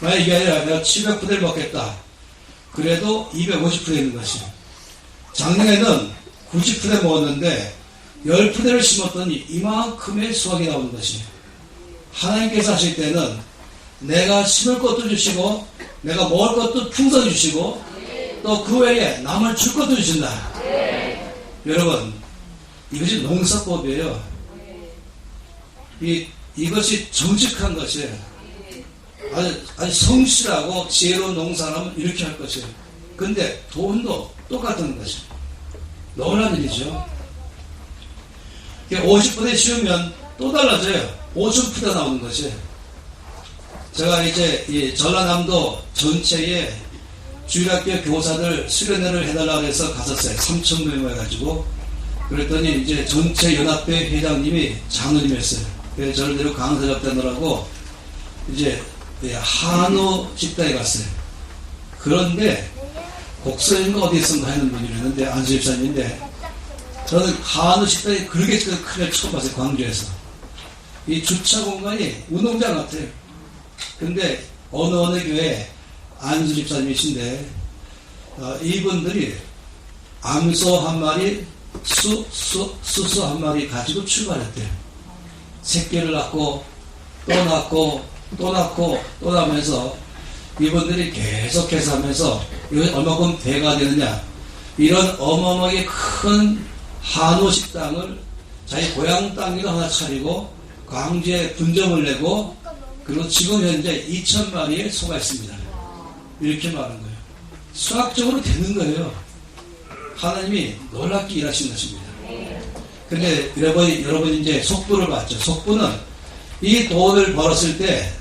만약 이게 아니라 내가 700푸대를 먹겠다. 그래도 250푸대 있는 것이에요. 작년에는 90푸대 먹었는데 10푸대를 심었더니 이만큼의 수확이 나오는 것이에요. 하나님께서 하실 때는 내가 심을 것도 주시고 내가 먹을 것도 풍성히 주시고 또 그 외에 남을 줄 것도 주신다. 여러분, 이것이 농사법이에요. 이것이 정직한 것이에요. 아주 성실하고 지혜로운 농사라면 이렇게 할 것이에요. 근데 돈도 똑같은 것이에요. 놀라운 일이죠. 50분에 씌우면 또 달라져요. 5,000푸대 나오는 것이에요. 제가 이제 이 전라남도 전체에 주일학교 교사들 수련회를 해달라고 해서 갔었어요. 3,000명 해가지고. 그랬더니 이제 전체 연합회 회장님이 장로님이었어요. 그래서 저를 데리고 강사 접대느라고 이제 한우 식당에 갔어요. 그런데 곡성인가 어디 있었나 하는 분이었는데 안수집사님인데 저는 한우 식당이 그렇게 크게 처음 봤어요. 광주에서. 이 주차 공간이 운동장 같아요. 근데 어느 교회 안수집사님이신데 이분들이 암소 한 마리 수수 한 마리 가지고 출발했대요. 새끼를 낳고 또 낳고 또 낳고 또 낳으면서 이분들이 계속해서 하면서 이것이 얼마큼 배가 되느냐, 이런 어마어마하게 큰 한우 식당을 자기 고향 땅에도 하나 차리고 광주에 분점을 내고 그리고 지금 현재 2,000마리의 소가 있습니다. 이렇게 말한 거예요. 수학적으로 되는 거예요. 하나님이 놀랍게 일하신 것입니다. 근데 여러분 이제 속부를 봤죠. 속부는 이 돈을 벌었을 때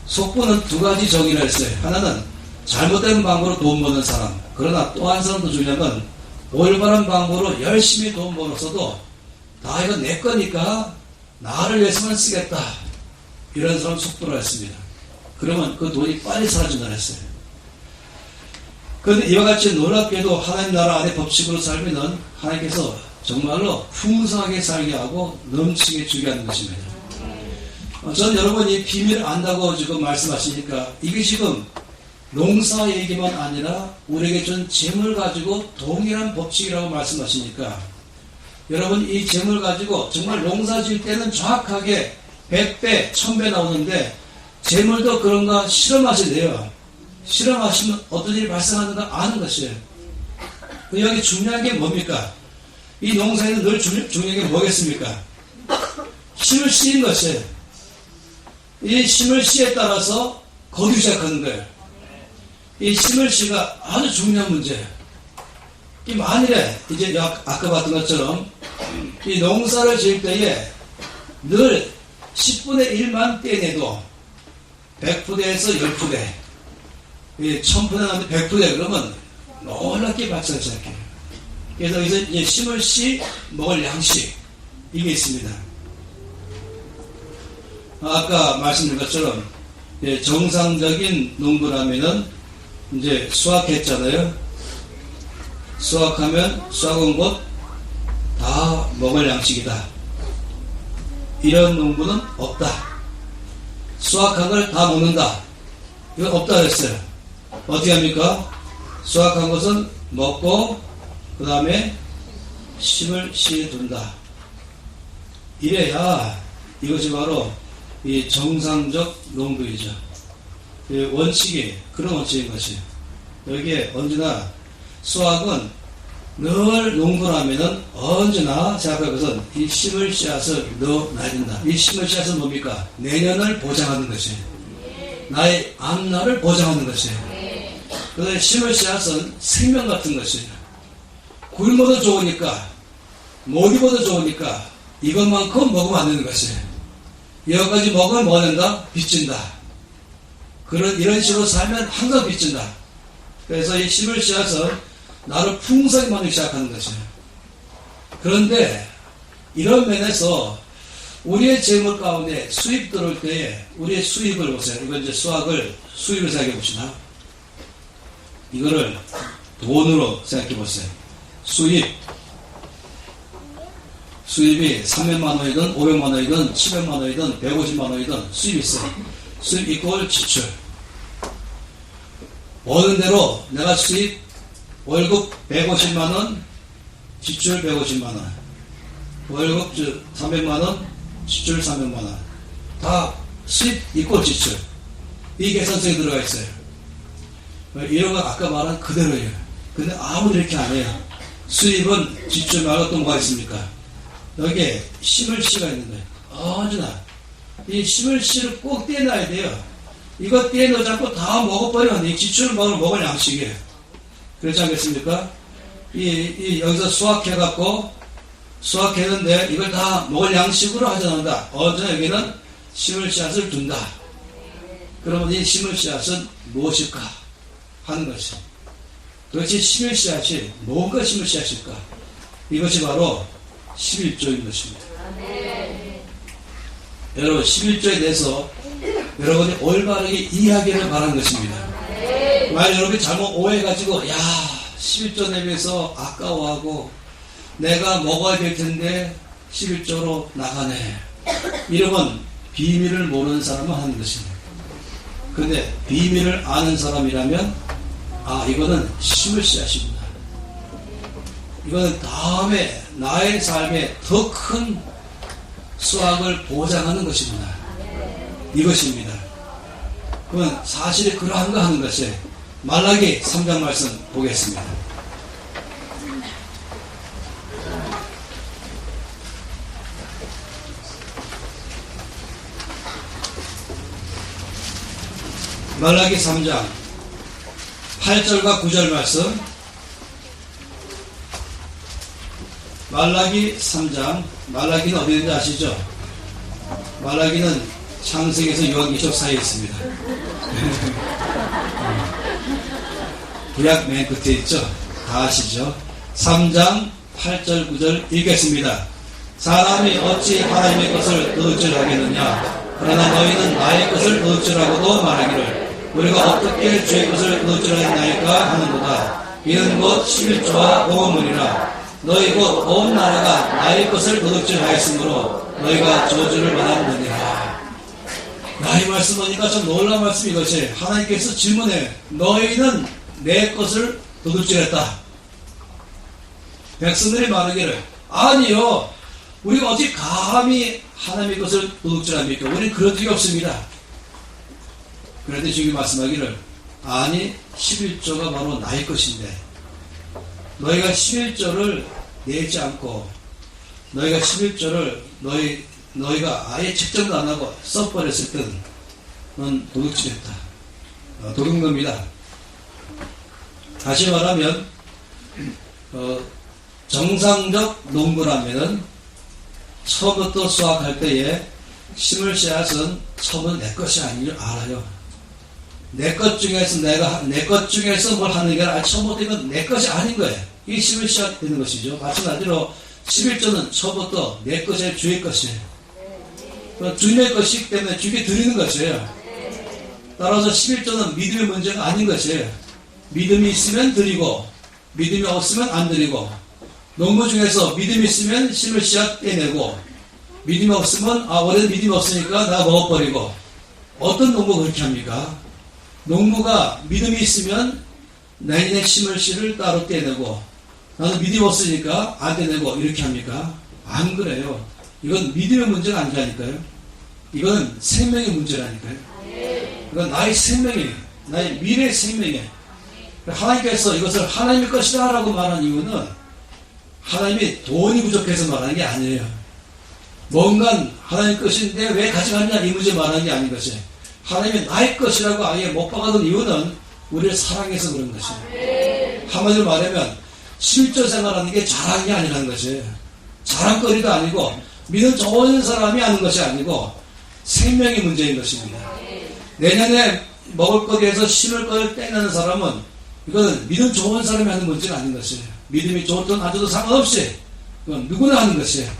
속부는 두 가지 정의를 했어요. 하나는 잘못된 방법으로 돈 버는 사람. 그러나 또 한 사람도 중요한 올바른 방법으로 열심히 돈 벌었어도 다 이거 내 거니까 나를 위해서만 쓰겠다. 이런 사람 속부를 했습니다. 그러면 그 돈이 빨리 사라진다 했어요. 그런데 이와 같이 놀랍게도 하나님 나라 안에 법칙으로 살면은 하나님께서 정말로 풍성하게 살게 하고 넘치게 주게 하는 것입니다. 저는 여러분이 비밀을 안다고 지금 말씀하시니까 이게 지금 농사 얘기만 아니라 우리에게 준 재물 가지고 동일한 법칙이라고 말씀하시니까 여러분 이 재물 가지고 정말 농사 지을 때는 정확하게 100배, 1000배 나오는데 재물도 그런가 실험하셔야 돼요. 실험하시면 어떤 일이 발생하는가 아는 것이에요. 여기 중요한 게 뭡니까? 이 농사에는 늘 중요한 게 뭐겠습니까? 심을 씨인 것이에요. 이 심을 씨에 따라서 거두기 시작하는 거예요. 이 심을 씨가 아주 중요한 문제예요. 이 만일에 이제 아까 봤던 것처럼 이 농사를 지을 때에 늘 10분의 1만 떼내도 100푸대에서 10푸대, 1000푸대 나는데 100푸대 그러면 놀랍게 발전을 시작해요. 그래서 이제 심을 씨, 먹을 양식 이게 있습니다. 아까 말씀드린 것처럼 정상적인 농부라면은 이제 수확했잖아요. 수확하면 수확한 것 다 먹을 양식이다. 이런 농부는 없다. 수확한 걸 다 먹는다. 이건 없다 그랬어요. 어떻게 합니까? 수확한 것은 먹고 그 다음에 심을 씨에 둔다. 이래야 이것이 바로 이 정상적 농부이죠. 원칙이 그런 원칙인 것이에요. 여기에 언제나 수확은 늘 농부라면은 언제나 생각할 것은 이 심을 씨앗을 넣어놔야 된다. 이 심을 씨앗은 뭡니까? 내년을 보장하는 것이에요. 나의 앞날을 보장하는 것이에요. 그래서 심을 씨앗은 생명 같은 것이에요. 굶어도 좋으니까, 못 입어도 좋으니까 이것만큼 먹으면 안 되는 것이에요. 여기까지 먹으면 뭐 된다? 빚진다. 이런 식으로 살면 항상 빚진다. 그래서 이 심을 씨앗은 나를 풍성히 만들기 시작하는 것이에요. 그런데 이런 면에서 우리의 재물 가운데 수입 들어올 때에 우리의 수입을 보세요. 이건 이제 수입을 생각해 봅시다. 이거를 돈으로 생각해 보세요. 수입이 300만 원이든 500만 원이든 700만 원이든 150만 원이든 수입이 있어요. 수입 이꼴 지출. 버는 대로 내가 수입 월급 150만 원, 지출 150만 원. 월급 300만 원, 지출 300만 원. 다 수입 이꼴 지출. 이 계산서에 들어가 있어요. 이런 거 아까 말한 그대로예요. 근데 아무도 이렇게 안 해요. 수입은 지출 말고 또 뭐가 있습니까? 여기에 심을 씨가 있는 거예요. 언제나 이 심을 씨를 꼭 떼놔야 돼요. 이거 떼 넣지 않고 다 먹어버리면 이 지출을 먹을 양식이에요. 그렇지 않겠습니까? 여기서 수확했는데 이걸 다 먹을 양식으로 하지 않는다. 어제 여기는 심을 씨앗을 둔다. 그러면 이 심을 씨앗은 무엇일까 하는 것이, 도대체 심을 씨앗이 뭔가 심을 씨앗일까? 이것이 바로 11조인 것입니다. 여러분 11조에 대해서 여러분이 올바르게 이해하기를 바라는 것입니다. 만약 여러분이 잘못 오해해가지고 11조 내면서 아까워하고 내가 먹어야 될 텐데 11조로 나가네, 이러면 비밀을 모르는 사람은 하는 것입니다. 근데 비밀을 아는 사람이라면 이거는 심을 씨앗이구나, 이거는 다음에 나의 삶에 더 큰 수확을 보장하는 것이구나, 이것입니다. 그러면 사실이 그러한가 하는 것이 말라기 3장 말씀 보겠습니다. 말라기 3장 8절과 9절 말씀. 말라기 3장, 말라기는 어디 있는지 아시죠? 말라기는 창세기에서 요한계시록 사이에 있습니다. 구약 맨 끝에 있죠? 다 아시죠? 3장 8절 9절 읽겠습니다. 사람이 어찌 하나님의 것을 도둑질하겠느냐? 그러나 너희는 나의 것을 도둑질하고도 말하기를 우리가 어떻게 주의 것을 도둑질하였나이까 하는도다. 이는 곧 11조와 보험물이라. 너희 곧 온 나라가 나의 것을 도둑질하였으므로 너희가 저주를 받았느니라. 이 말씀 보니까 좀 놀라운 말씀. 이것이 하나님께서 질문해, 너희는 내 것을 도둑질했다. 백성들이 말하기를 아니요, 우리가 어찌 감히 하나님의 것을 도둑질합니까? 우리는 그런 적이 없습니다. 그런데 주님 말씀하기를 아니 11조가 바로 나의 것인데 너희가 11조를 내지 않고 너희가 11조를 너희가 아예 책정도 안 하고 써버렸을 때는 넌 도둑질했다. 도둑놈이다. 다시 말하면 정상적 농부라면은 처음부터 수확할 때에 심을 씨앗은 처음은 내 것이 아닌 줄 알아요. 내 것 중에서 내 것 중에서 뭘 하는 게 아니라 처음부터 이건 내 것이 아닌 거예요. 이게 심을 씨앗 되는 것이죠. 마찬가지로 11조는 처음부터 내 것이 주의 것이에요. 주님의 것이기 때문에 주께 드리는 것이에요. 따라서 11조는 믿음의 문제가 아닌 것이에요. 믿음이 있으면 드리고 믿음이 없으면 안 드리고, 농부 중에서 믿음이 있으면 심을 씨앗 떼내고 믿음이 없으면 올해는 믿음이 없으니까 나 먹어버리고, 어떤 농부가 그렇게 합니까? 농부가 믿음이 있으면 내년에 심을 씨를 따로 떼내고 나는 믿음이 없으니까 안 떼내고 이렇게 합니까? 안 그래요. 이건 믿음의 문제가 아니라니까요. 이건 생명의 문제라니까요. 이건 나의 생명이에요. 나의 미래의 생명이에요. 하나님께서 이것을 하나님의 것이다 라고 말한 이유는 하나님이 돈이 부족해서 말하는 게 아니에요. 뭔가 하나님의 것인데 왜 가져갔냐 이 문제 말하는 게 아닌 것이에요. 하나님이 나의 것이라고 아예 못 박아둔 이유는 우리를 사랑해서 그런 것이에요. 한마디로 말하면 11조 생활하는 게 자랑이 아니라는 것이에요. 자랑거리도 아니고 믿음 좋은 사람이 하는 것이 아니고 생명의 문제인 것입니다. 내년에 먹을 거리에서 심을 거를 떼내는 사람은 이거는 믿음 좋은 사람이 하는 문제가 아닌 것이에요. 믿음이 좋든 안 좋든 상관없이 그건 누구나 하는 것이에요.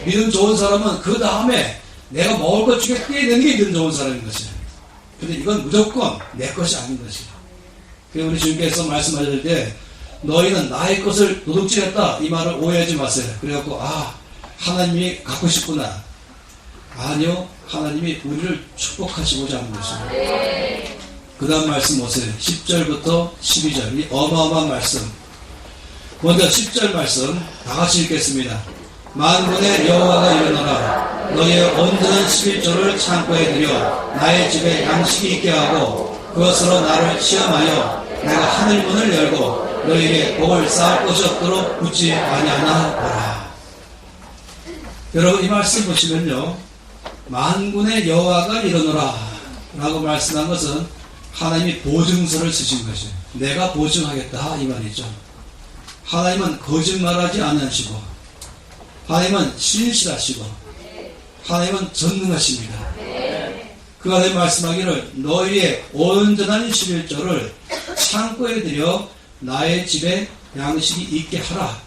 믿음 좋은 사람은 그 다음에 내가 먹을 것 중에 떼내는 게 믿음 좋은 사람인 것이에요. 근데 이건 무조건 내 것이 아닌 것이에요. 그래서 우리 주님께서 말씀하실 때 너희는 나의 것을 도둑질했다 이 말을 오해하지 마세요. 그래갖고 하나님이 갖고 싶구나. 아니요, 하나님이 우리를 축복하시고자 하는 것이에요. 그 다음 말씀 보세요. 10절부터 12절 이 어마어마한 말씀. 먼저 10절 말씀 다 같이 읽겠습니다. 만군의 여호와가 이르노라. 너희의 온전한 11조를 창고에 들여 나의 집에 양식이 있게 하고 그것으로 나를 시험하여 내가 하늘 문을 열고 너희에게 복을 쌓을 것이 없도록 굳지 아니하나 보라. 여러분 이 말씀 보시면요, 만군의 여호와가 이르노라. 라고 말씀한 것은 하나님이 보증서를 쓰신 것이에요. 내가 보증하겠다 이 말이죠. 하나님은 거짓말하지 않으시고 하나님은 신실하시고 하나님은 전능하십니다. 그 안에 말씀하기를 너희의 온전한 11조를 창고에 들여 나의 집에 양식이 있게 하라.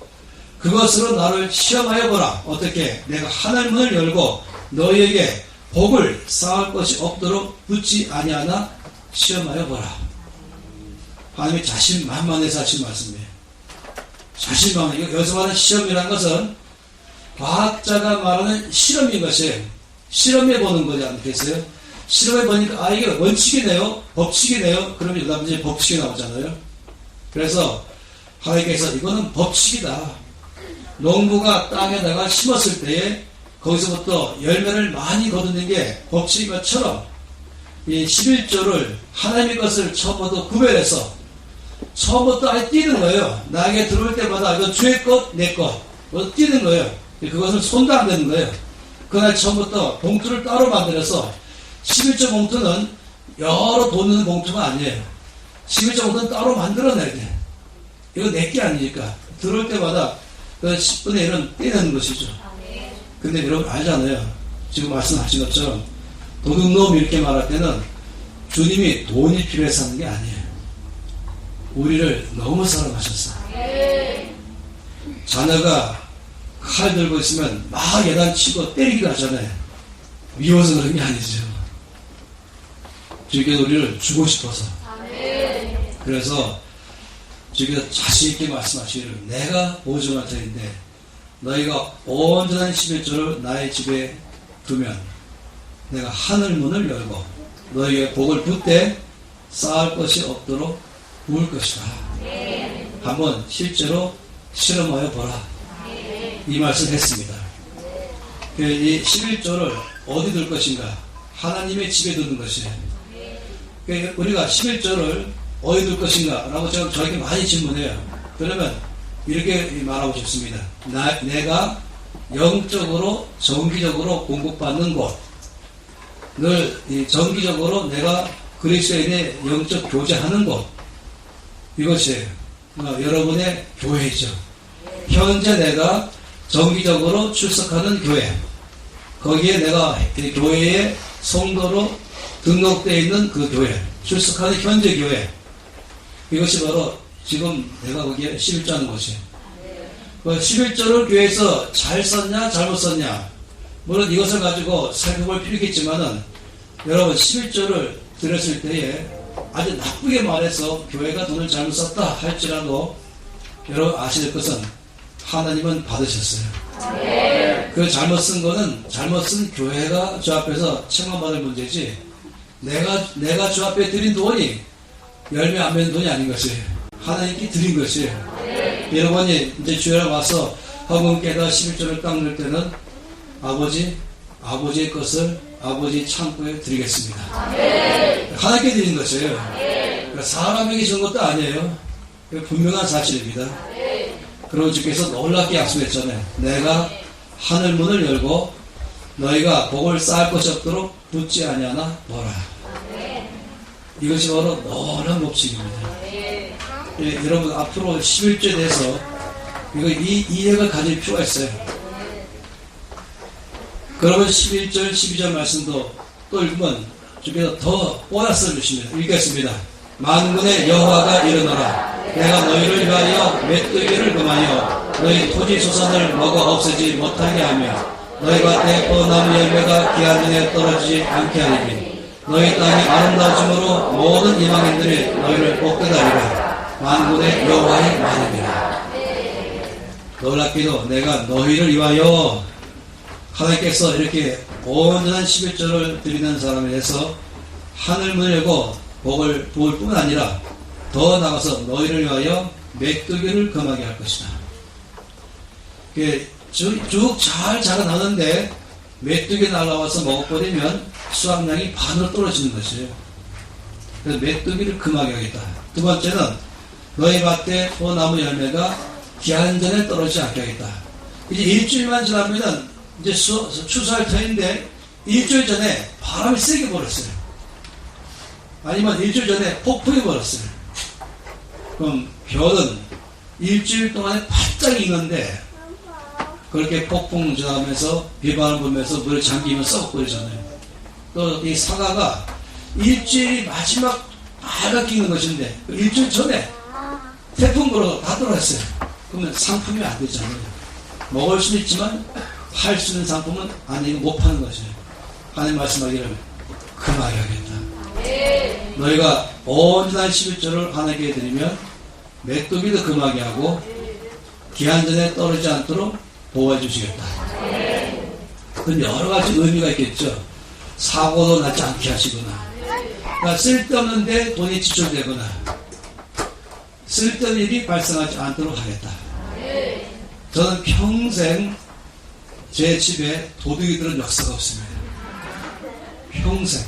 그것으로 나를 시험하여 보라. 어떻게? 내가 하늘 문을 열고 너희에게 복을 쌓을 것이 없도록 붙지 아니하나 시험하여 보라. 하나님이 자신만만해서 하신 말씀이에요. 자신만만. 여기서 말하는 시험이라는 것은 과학자가 말하는 실험인 것이에요. 실험해 보는 거지 않겠어요? 실험해 보니까 이게 원칙이네요, 법칙이네요. 그러면 그 다음 이제 법칙이 나오잖아요. 그래서 하나님께서 이거는 법칙이다. 농부가 땅에다가 심었을 때에 거기서부터 열매를 많이 거두는 게 법칙인 것처럼 이 11조를 하나님의 것을 처음부터 구별해서 처음부터 아예 뛰는 거예요. 나에게 들어올 때마다 이거 주의 것, 내 것, 뛰는 거예요. 그것은 손도 안 되는 거예요. 그날 처음부터 봉투를 따로 만들어서 11조 봉투는 여러 돈 넣는 봉투가 아니에요. 11조 봉투는 따로 만들어내야 돼. 이거 내게 아니니까. 들어올 때마다 그 10분의 1은 떼내는 것이죠. 근데 여러분 알잖아요. 지금 말씀하신 것처럼 도둑놈 이렇게 말할 때는 주님이 돈이 필요해서 하는 게 아니에요. 우리를 너무 사랑하셨어요. 자녀가 칼 들고 있으면 막 예단 치고 때리기도 하잖아요. 미워서 그런 게 아니죠. 주님께서 우리를 주고 싶어서. 그래서 주님께서 자신있게 말씀하시기를 내가 보증할 터인데 너희가 온전한 11조를 나의 집에 두면 내가 하늘 문을 열고 너희의 복을 붓되 쌓을 것이 없도록 부을 것이다. 한번 실제로 실험하여 보라. 이 말씀 했습니다. 이 11조를 어디 둘 것인가? 하나님의 집에 두는 것이에요. 우리가 11조를 어디 둘 것인가? 라고 저에게 많이 질문해요. 그러면 이렇게 말하고 싶습니다. 내가 영적으로 정기적으로 공급받는 곳, 늘 정기적으로 내가 그리스도인의 영적 교제하는 곳, 이것이에요. 여러분의 교회죠. 현재 내가 정기적으로 출석하는 교회, 거기에 내가 교회의 성도로 등록되어 있는 그 교회, 출석하는 현재 교회, 이것이 바로 지금 내가 거기에 11조 하는 것이에요. 11조를 교회에서 잘 썼냐 잘못 썼냐, 물론 이것을 가지고 살펴볼 필요 있겠지만은 여러분 11조를 드렸을 때에 아주 나쁘게 말해서 교회가 돈을 잘못 썼다 할지라도 여러분 아실 것은 하나님은 받으셨어요. 그 잘못 쓴 거는 잘못 쓴 교회가 주 앞에서 책망받을 문제지 내가 주 앞에 드린 돈이 열매 안 맺는 돈이 아닌 것이에요. 하나님께 드린 것이에요. 여러분이 이제 주일에 와서 헌금께다 11조를 딱 넣을 때는 아버지의 것을 아버지 창고에 드리겠습니다. 하나님께 드린 것이에요. 그러니까 사람에게 준 것도 아니에요. 분명한 사실입니다. 그러고 주께서 놀랍게 약속했잖아요. 내가 하늘 문을 열고 너희가 복을 쌓을 것이 없도록 붙지 아니하나 보라. 이것이 바로 놀라운 법칙입니다. 여러분 앞으로 11조에 대해서 이 이해가 가질 필요가 있어요. 그러면 11절 12절 말씀도 또 읽으면 주께서 더 보너스를 주십니다. 읽겠습니다. 만군의 여호와가 이르노라. 내가 너희를 위하여 메뚜기를 금하여 너희 토지 소산을 먹어 없애지 못하게 하며 너희 밭에 포나무 열매가 기한전에 떨어지지 않게 하리니 너희 땅이 아름다워짐으로 모든 이방인들이 너희를 복되다 하리라. 만군의 여호와의 말입니다. 놀랍게도 내가 너희를 위하여 하나님께서 이렇게 온전한 11조를 드리는 사람에 대해서 하늘문을 열고 복을 부을 뿐만 아니라 더 나가서 너희를 위하여 메뚜기를 금하게 할 것이다. 쭉 잘 자라나는데 메뚜기 날아와서 먹어버리면 수확량이 반으로 떨어지는 것이에요. 그래서 메뚜기를 금하게 하겠다. 두 번째는 너희 밭에 포나무 열매가 기한전에 떨어지지 않게 하겠다. 이제 일주일만 지나면 이제 추수할 터인데 일주일 전에 바람이 세게 불었어요. 아니면 일주일 전에 폭풍이 벌었어요. 그럼 별은 일주일 동안에 바짝 익는데 그렇게 폭풍 지나면서 비바람 불면서 물에 잠기면 썩어버리잖아요. 또 이 사과가 일주일이 마지막 빨갛게 익는 것인데 일주일 전에 태풍 불어 다 떨어졌어요. 그러면 상품이 안 되잖아요. 먹을 수는 있지만 팔 수 있는 상품은 아니고 못 파는 것이에요. 하나님 말씀하기를 금하게 하겠다. 너희가 온전한 11조를 하나님께 드리면 메뚜기도 금하게 하고 기한 전에 떨어지지 않도록 보호해 주시겠다. 그건 여러 가지 의미가 있겠죠. 사고도 나지 않게 하시거나, 그러니까 쓸데없는데 돈이 지출되거나, 쓸데없는 일이 발생하지 않도록 하겠다. 저는 평생 제 집에 도둑이 들은 역사가 없습니다. 평생.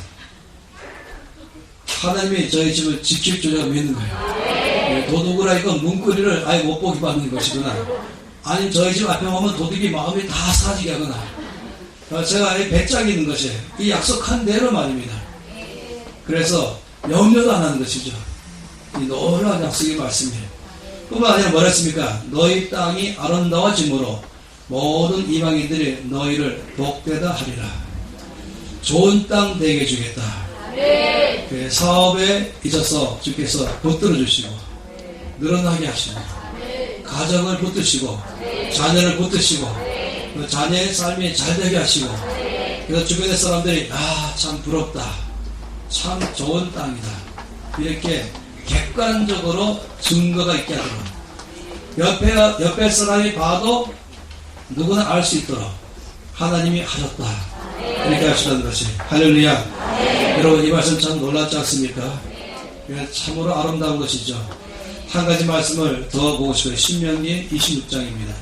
하나님이 저희 집을 지킬 줄이라 믿는 거예요. 도둑을 하니까 문고리를 아예 못 보게 받는 것이구나. 아니면 저희 집 앞에 오면 도둑이 마음이 다 사라지게 하거나. 제가 배짱이 있는 것이에요. 이 약속한 대로 말입니다. 그래서 염려도 안 하는 것이죠. 이 놀라운 약속의 말씀이에요. 뿐만 아니라 뭐라 했습니까? 너희 땅이 아름다워짐으로 모든 이방인들이 너희를 복되다 하리라. 좋은 땅 되게 해주겠다. 그 사업에 있어서 주께서 붙들어 주시고 늘어나게 하시고 가정을 붙드시고 자녀를 붙드시고 그 자녀의 삶이 잘 되게 하시고 그래서 주변의 사람들이 참 부럽다, 참 좋은 땅이다, 이렇게 객관적으로 증거가 있게 하도록 옆에 사람이 봐도 누구나 알 수 있도록 하나님이 하셨다, 이렇게 하시는 것이 할렐루야. 여러분, 이 말씀 참 놀랍지 않습니까? 참으로 아름다운 것이죠. 한 가지 말씀을 더 보고 싶어요. 신명기 26장입니다.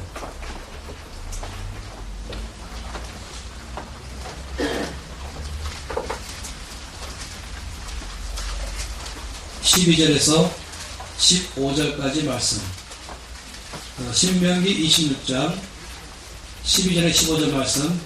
(12절에서) 15절까지 말씀. 신명기 26장 12절에 15절 말씀.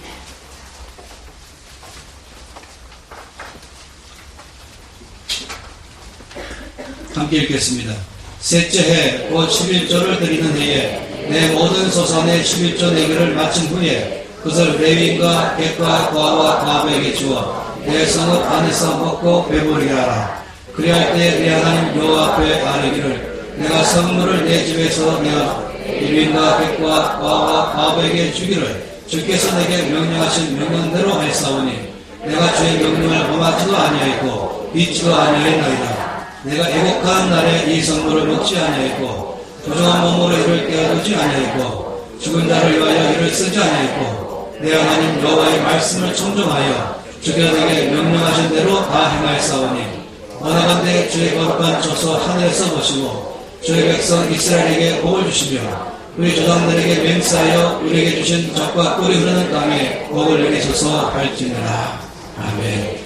함께 읽겠습니다. 셋째 해 곧 11조를 드리는 해에 내 모든 소산의 11조 내기를 마친 후에 그것을 레위인과 객과 과와 과부에게 주어 내 성읍 안에서 먹고 배부르게 하라. 그리할 때 내 하나님 여호와 앞에 아뢰기를 내가 성물을 내 집에서 내어 레위인과 객과 과와 과부에게 주기를 주께서 내게 명령하신 명령대로 하였사오니 내가 주의 명령을 범하지도 아니하였고 잊지도 아니하였나이다. 내가 애곡한 날에 이 성물을 먹지 아니하였고 부정한 몸으로 이를 깨어두지 아니하였고 죽은 자를 위하여 이를 쓰지 아니하였고 내 하나님 여호와의 말씀을 청종하여 주께서 내게 명령하신 대로 다 행하였사오니 원하건대 주의 거룩한 조서 하늘에서 보시고 주의 백성 이스라엘에게 복을 주시며 우리 조상들에게 맹세하여 우리에게 주신 젖과 꿀이 흐르는 땅에 복을 내리소서 할지니라. 아멘.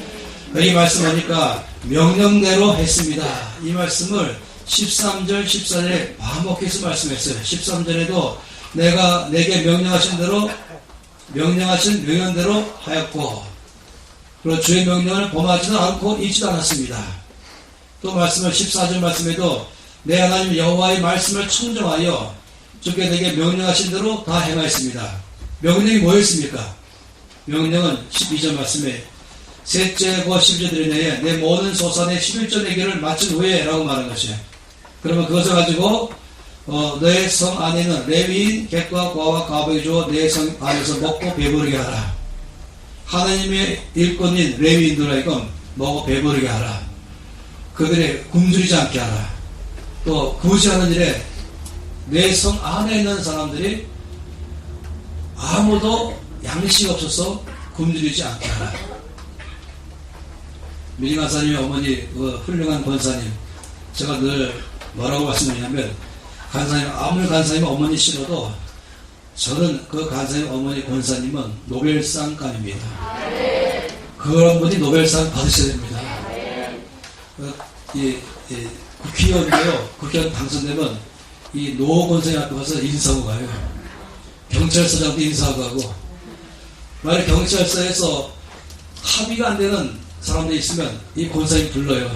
이 말씀하니까 명령대로 했습니다. 이 말씀을 13절 14절에 반복해서 말씀했어요. 13절에도 내가 내게 명령하신 대로 명령하신 명령대로 하였고 그리고 주의 명령을 범하지도 않고 잊지도 않았습니다. 또 말씀을 14절 말씀에도 내 하나님 여호와의 말씀을 청정하여 주께 내게 명령하신 대로 다 행하였습니다. 명령이 뭐였습니까? 명령은 12절 말씀에 셋째 곧 10조 드린 해에 내 모든 소산의 11조 내기를 마친 후에 라고 말한 것이에요. 그러면 그것을 가지고 너의 성 안에는 레위인 객과 과와 과부에게 주어 내 성 안에서 먹고 배부르게 하라. 하나님의 일꾼인 레위인들에게 먹고 배부르게 하라. 그들이 굶주리지 않게 하라. 또 구제하는 일에 내 성 안에 있는 사람들이 아무도 양식 없어서 굶주리지 않게 하라. 미리 간사님의 어머니 훌륭한 권사님, 제가 늘 뭐라고 말씀드리냐면 간사님, 아무리 간사님 어머니 싫어도 저는 그 간사님 어머니 권사님은 노벨상감입니다. 그런 분이 노벨상 받으셔야 됩니다. 국회의원인데요, 국회의원 당선되면 이 노 권사님 앞에 가서 인사하고 가요. 경찰서장도 인사하고 가고, 만약 경찰서에서 합의가 안 되는 사람들이 있으면 이 권사님 불러요.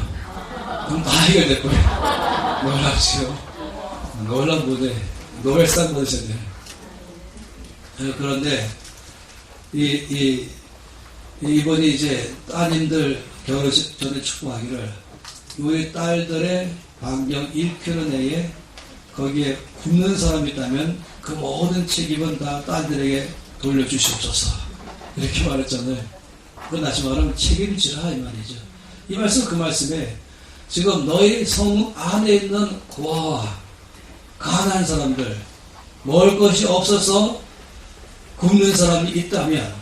그럼 다 해결될 거예요. 놀랍지요. 놀란 무대, 노벨상 받으셨네요. 그런데 이번에 이제 따님들 결혼식 전에 축복하기를 우리 딸들의 반경 1km 내에 거기에 굶는 사람이 있다면 그 모든 책임은 다 딸들에게 돌려주시옵소서 이렇게 말했잖아요. 그 다시 말하면 책임지라 이 말이죠. 이 말씀 그 말씀에 지금 너희 성 안에 있는 고아와 가난한 사람들 먹을 것이 없어서 굶는 사람이 있다면,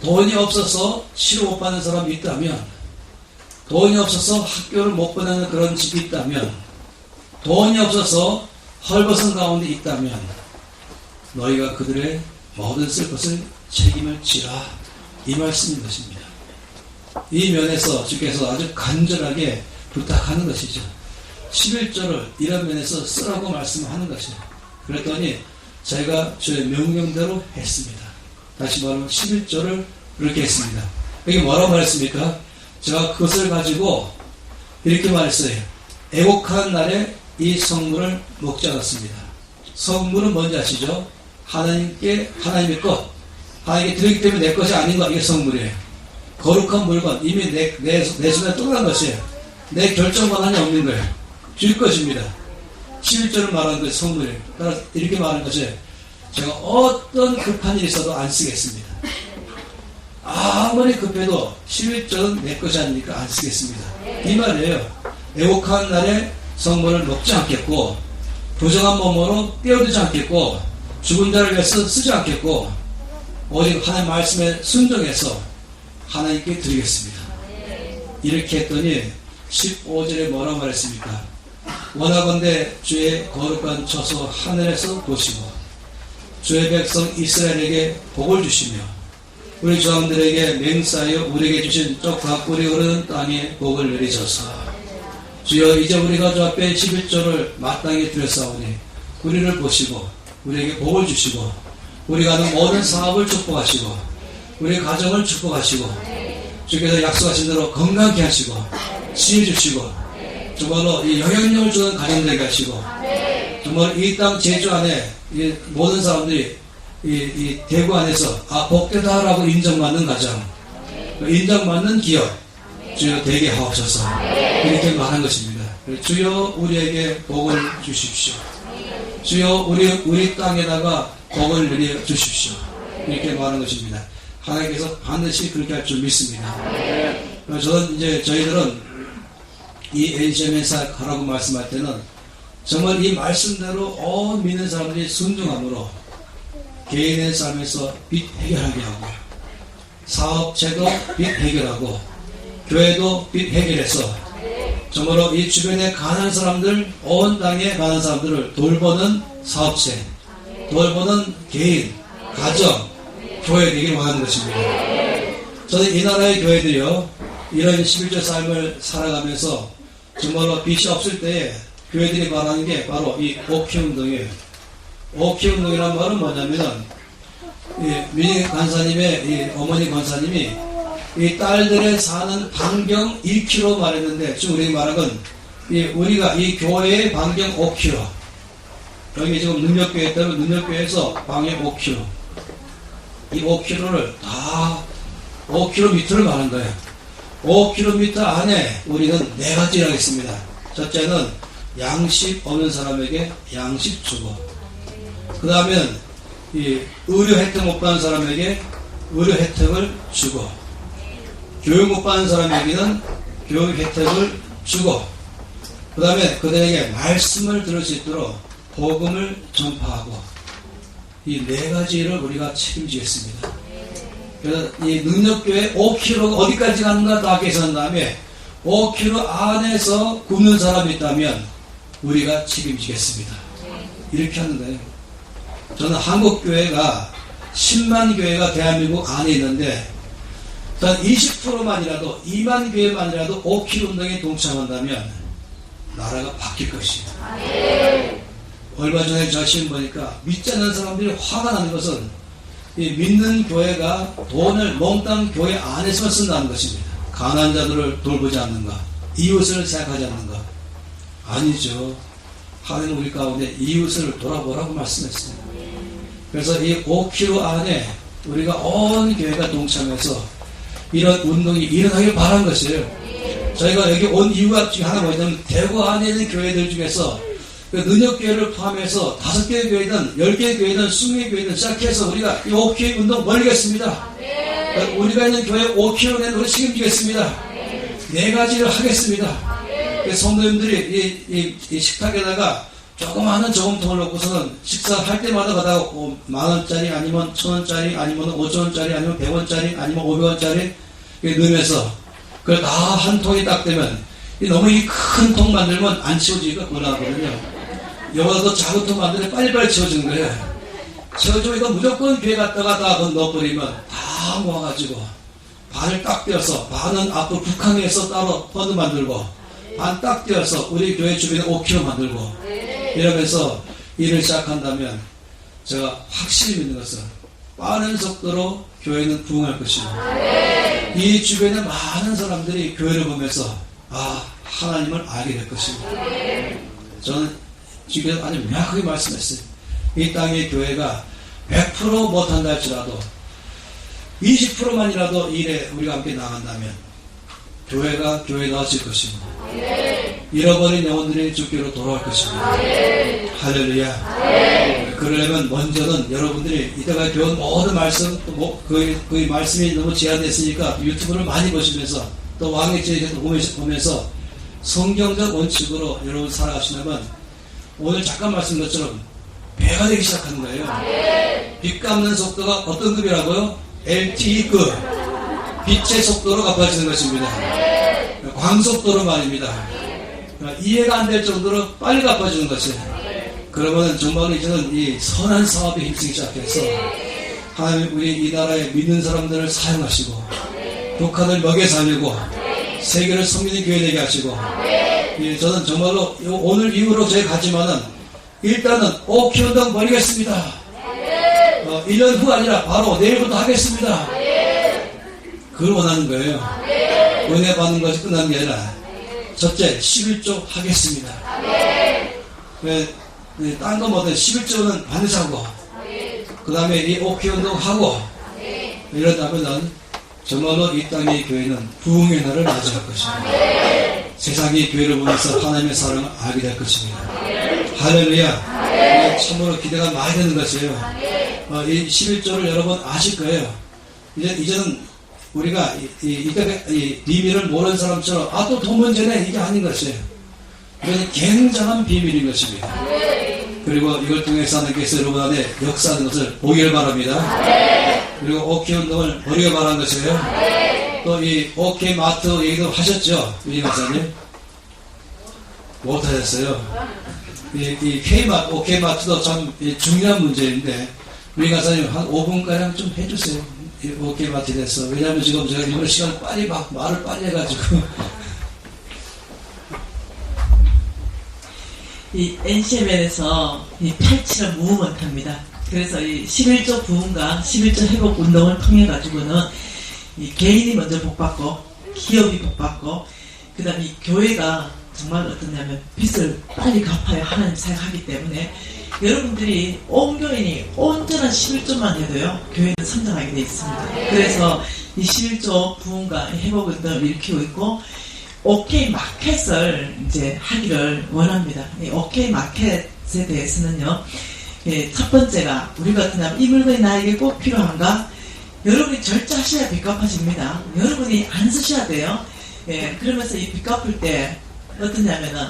돈이 없어서 치료 못 받는 사람이 있다면, 돈이 없어서 학교를 못 보내는 그런 집이 있다면, 돈이 없어서 헐벗은 가운데 있다면 너희가 그들의 모든 쓸 것을 책임을 지라 이 말씀인 것입니다. 이 면에서 주께서 아주 간절하게 부탁하는 것이죠. 11조를 이런 면에서 쓰라고 말씀하는 것이죠. 그랬더니 제가 주의 명령대로 했습니다. 다시 말하면 11조를 그렇게 했습니다. 여기 뭐라고 말했습니까? 제가 그것을 가지고 이렇게 말했어요. 애곡한 날에 이 성물을 먹지 않았습니다. 성물은 뭔지 아시죠? 하나님의 것, 하나님께 드리기 때문에 내 것이 아닌 거, 이게 성물이에요. 거룩한 물건, 이미 내 손에 떠난 것이에요. 내 결정 권한이 없는 거예요. 줄 것입니다. 11조를 말하는 것이 성물이에요. 따라서 이렇게 말하는 것이 제가 어떤 급한 일이 있어도 안 쓰겠습니다. 아무리 급해도 11조는 내 것이 아니니까 안 쓰겠습니다. 이 말이에요. 애곡한 날에 성물을 먹지 않겠고, 부정한 몸으로 떼어두지 않겠고, 죽은 자를 위해서 쓰지 않겠고, 오직 하나님 말씀에 순종해서 하나님께 드리겠습니다. 이렇게 했더니 15절에 뭐라고 말했습니까? 원하건대 주의 거룩한 처소 하늘에서 보시고 주의 백성 이스라엘에게 복을 주시며 우리 조상들에게 맹사하여 우리에게 주신 쪽과 꿀이 흐르는 땅에 복을 내리소서. 주여, 이제 우리가 주 앞에 11조를 마땅히 드렸사오니 우리를 보시고 우리에게 복을 주시고 우리가 하는 모든 사업을 축복하시고 우리 가정을 축복하시고 주께서 약속하신 대로 건강케 하시고 지혜 주시고 정말로 이 영향력을 주는 가정 되게 하시고 정말 이 땅 제주 안에 이 모든 사람들이 이 대구 안에서 복되다라고 인정받는 가정, 인정받는 기업 주여 되게 하옵소서 이렇게 말한 것입니다. 주여 우리에게 복을 주십시오. 주여 우리 땅에다가 복을 내려 주십시오. 이렇게 말하는 것입니다. 하나님께서 반드시 그렇게 할 줄 믿습니다. 저희들은 이 NCM 사역하라고 말씀할 때는 정말 이 말씀대로 믿는 사람들이 순종함으로 개인의 삶에서 빚 해결하게 하고, 사업체도 빚 해결하고, 교회도 빚 해결해서 정말로 이 주변에 가난한 사람들, 온 땅에 가난한 사람들을 돌보는 사업체, 돌보는 개인, 가정, 교회 되길 원하는 것입니다. 저는 이 나라의 교회들이요, 이런 11조 삶을 살아가면서 정말로 빚이 없을 때에 교회들이 말하는 게 바로 이 오키운동이에요. 오키운동이란 말은 뭐냐면은 민희 간사님의 이 어머니 권사님이 이 딸들의 사는 반경 1km 말했는데 지금 우리 말한 건 우리가 이 교회의 반경 5km, 여기 지금 능력교회 때문에 능력교회에서 반경 5km, 이 5km를 다 5km를 말한 거예요. 5km 안에 우리는 네 가지를 하겠습니다. 첫째는 양식 없는 사람에게 양식 주고, 그 다음에는 이 의료 혜택 못 받는 사람에게 의료 혜택을 주고, 교육 못 받는 사람에게는 교육 혜택을 주고, 그 다음에 그들에게 말씀을 들을 수 있도록 복음을 전파하고, 이 네 가지를 우리가 책임지겠습니다. 그래서 이 능력교회 5km가 어디까지 가는가 다 계산한 다음에 5km 안에서 굶는 사람이 있다면 우리가 책임지겠습니다. 이렇게 하는 거예요. 저는 한국교회가 10만 교회가 대한민국 안에 있는데 단 20%만이라도 2만 교회만이라도 5km 운동에 동참한다면 나라가 바뀔 것이에요. 얼마 전에 저 신문 보니까 믿지 않는 사람들이 화가 나는 것은 이 믿는 교회가 돈을 몽땅 교회 안에서만 쓴다는 것입니다. 가난한 자들을 돌보지 않는가, 이웃을 생각하지 않는 것. 아니죠. 하나님 우리 가운데 이웃을 돌아보라고 말씀했어요. 그래서 이 5km 안에 우리가 온 교회가 동참해서 이런 운동이 일어나길 바란 것이에요. 저희가 여기 온 이유가 중에 하나 뭐냐면 대구 안에 있는 교회들 중에서 능력교회를 포함해서 5개의 교회든 10개의 교회든 20개의 교회든 시작해서 우리가 이 5km 운동 벌이겠습니다. 우리가 있는 교회 5km 내에 우리 책임지겠습니다. 4가지를 하겠습니다. 성도님들이 이 식탁에다가 조그마한 저금통을 놓고서는 식사할 때마다 가다가 10,000원짜리 아니면 1,000원짜리 아니면 5,000원짜리 아니면 100원짜리 아니면 500원짜리 넣으면서 그걸 다 한 통이 딱 되면 너무 이 큰 통 만들면 안 치워지기가 곤란하거든요. 여기다 더 작은 통 만들면 빨리빨리 치워지는 거예요. 치워지고 이거 무조건 교회 갔다가 다 넣어버리면 다 모아가지고 반을 딱 떼어서 반은 앞으로 북한에서 따로 펀드 만들고 반 딱 떼어서 우리 교회 주변에 5km 만들고 이러면서 일을 시작한다면 제가 확실히 믿는 것은 빠른 속도로 교회는 부흥할 것입니다. 이 주변에 많은 사람들이 교회를 보면서 하나님을 알게 될 것입니다. 저는 지금 아주 명확하게 말씀했어요. 이 땅의 교회가 100% 못한다 할지라도 20%만이라도 일에 우리가 함께 나간다면 교회가 교회다워질 것입니다. 잃어버린 영혼들이 주께로 돌아올 것입니다. 할렐루야. 그러려면 먼저는 여러분들이 이따가 교훈 모든 말씀 그 말씀이 너무 제한됐으니까 유튜브를 많이 보시면서 또 왕의 제의도 보면서 성경적 원칙으로 여러분 살아가시려면 오늘 잠깐 말씀드린 것처럼 배가 되기 시작하는 거예요. 빛 갚는 속도가 어떤 급이라고요? LTE급. 빛의 속도로 갚아지는 것입니다. 광속도로 말입니다. 이해가 안 될 정도로 빨리 갚아주는 것이에요. 그러면 정말 이제는 이 선한 사업에 힘쓰기 시작해서 하나님 우리 이 나라에 믿는 사람들을 사용하시고 북한을 먹여 살리고 세계를 섬기는 교회 되게 하시고 저는 정말로 오늘 이후로 저희 가지만은 일단은 5km 운동 벌이겠습니다. 1년 후 아니라 바로 내일부터 하겠습니다. 그걸 원하는 거예요. 은혜 받는 것이 끝나는 게 아니라 첫째 11조 하겠습니다. 딴 거 뭐든 11조는 반드시 하고 그 다음에 이 5km 운동하고 이러다면은 정말로 이 땅의 교회는 부흥의 날을 맞이할 것입니다. 세상의 교회를 보면서 하나님의 사랑을 알게 될 것입니다. 할렐루야. 참으로 기대가 많이 되는 것이에요. 이 11조를 여러분 아실 거예요. 이제는 우리가 이 비밀을 모르는 사람처럼 또 돈 문제네 이게 아닌 것이에요. 이건 굉장한 비밀인 것입니다. 그리고 이걸 통해서 하나님께서 여러분 안에 역사하는 것을 보기를 바랍니다. 그리고 OK 운동을 벌이길 바라는 것이에요. 또 이 OK 마트 얘기도 하셨죠, 유진 박사님? 못하셨어요. 이 K마트, OK 마트도 참 중요한 문제인데 우리 박사님 한 5분가량 좀 해주세요. 이 OK 마트에 대해서. 왜냐하면 지금 제가 이번 시간 빨리 말을 빨리 해가지고. 이 NCMN에서 이 펼치는 무브먼트입니다. 그래서 이 11조 부흥과 11조 회복 운동을 통해 가지고는 이 개인이 먼저 복받고 기업이 복받고 그 다음에 이 교회가 정말 어떠냐면 빚을 빨리 갚아야 하나님 생각하기 때문에 여러분들이 온 교인이 온전한 11조만 해도요 교회는 성장하게 되어 있습니다. 그래서 이 11조 부흥과 회복 운동을 일으키고 있고 OK 마켓을 이제 하기를 원합니다. 이 OK 마켓에 대해서는요, 첫 번째가 우리 같은 이 물건이 나에게 꼭 필요한가? 여러분이 절제하셔야 빚 갚아집니다. 여러분이 안 쓰셔야 돼요. 그러면서 이 빚 갚을 때 어떠냐면은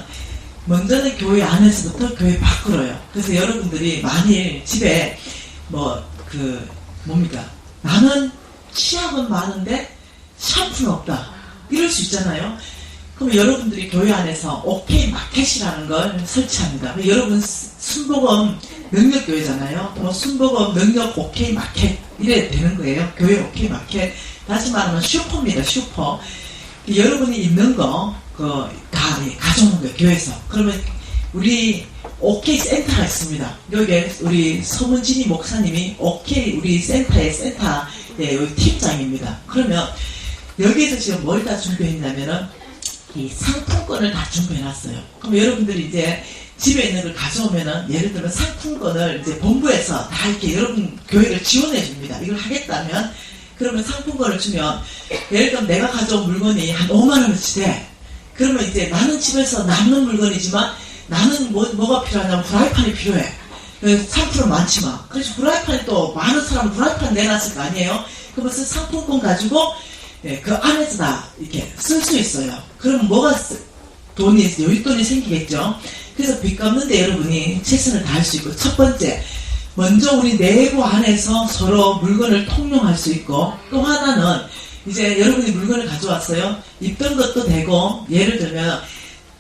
먼저는 교회 안에서부터 교회 밖으로요. 그래서 여러분들이 만일 집에 뭡니까? 나는 치약은 많은데 샴푸는 없다. 이럴 수 있잖아요. 그럼 여러분들이 교회 안에서 OK 마켓이라는 걸 설치합니다. 여러분 순복음 능력교회잖아요. 순복음 능력 OK 마켓 이래 되는 거예요. 교회 OK 마켓. 다시 말하면 슈퍼입니다. 슈퍼. 여러분이 있는 거 가져오는 거예요. 교회에서. 그러면 우리 OK 센터가 있습니다. 여기에 우리 서문진이 목사님이 OK 우리 센터의 여기 팀장입니다. 그러면 여기에서 지금 뭘 다 준비했냐면은 이 상품권을 다 준비해놨어요. 그럼 여러분들이 이제 집에 있는 걸 가져오면은, 예를 들면 상품권을 이제 본부에서 다 이렇게 여러분 교회를 지원해 줍니다. 이걸 하겠다면, 그러면 상품권을 주면, 예를 들면 내가 가져온 물건이 한 5만원어치 돼. 그러면 이제 나는 집에서 남는 물건이지만, 나는 뭐가 필요하냐면 프라이팬이 필요해. 상품은 많지만. 그래서 프라이팬이 또 많은 사람은 프라이팬 내놨을 거 아니에요? 그러면서 상품권 가지고, 그 안에서 다 이렇게 쓸 수 있어요. 그럼 뭐가 여윳돈이 생기겠죠? 그래서 빚 갚는데 여러분이 최선을 다할 수 있고, 첫 번째, 먼저 우리 내부 안에서 서로 물건을 통용할 수 있고, 또 하나는 이제 여러분이 물건을 가져왔어요. 입던 것도 되고, 예를 들면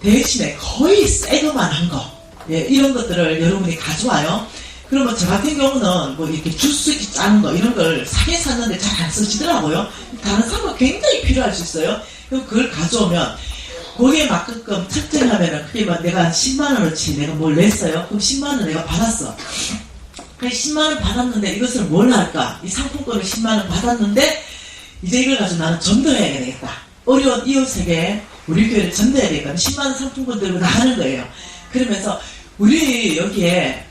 대신에 거의 새 것만 한 거, 이런 것들을 여러분이 가져와요. 그러면 저 같은 경우는 뭐 이렇게 주스기 짜는 거 이런 걸 사긴 샀는데 잘 안 쓰시더라고요. 다른 사람은 굉장히 필요할 수 있어요. 그럼 그걸 가져오면 거기에 맞게끔 측정하면은 그게 막 내가 10만원어치 내가 뭘 냈어요. 그럼 10만원 내가 받았어. 10만원 받았는데 이것을 뭘 할까? 이 상품권을 10만원 받았는데 이제 이걸 가지고 나는 전도해야 되겠다. 어려운 이웃에게 우리 교회를 전도해야 되겠다. 10만원 상품권 들고 나가는 거예요. 그러면서 우리 여기에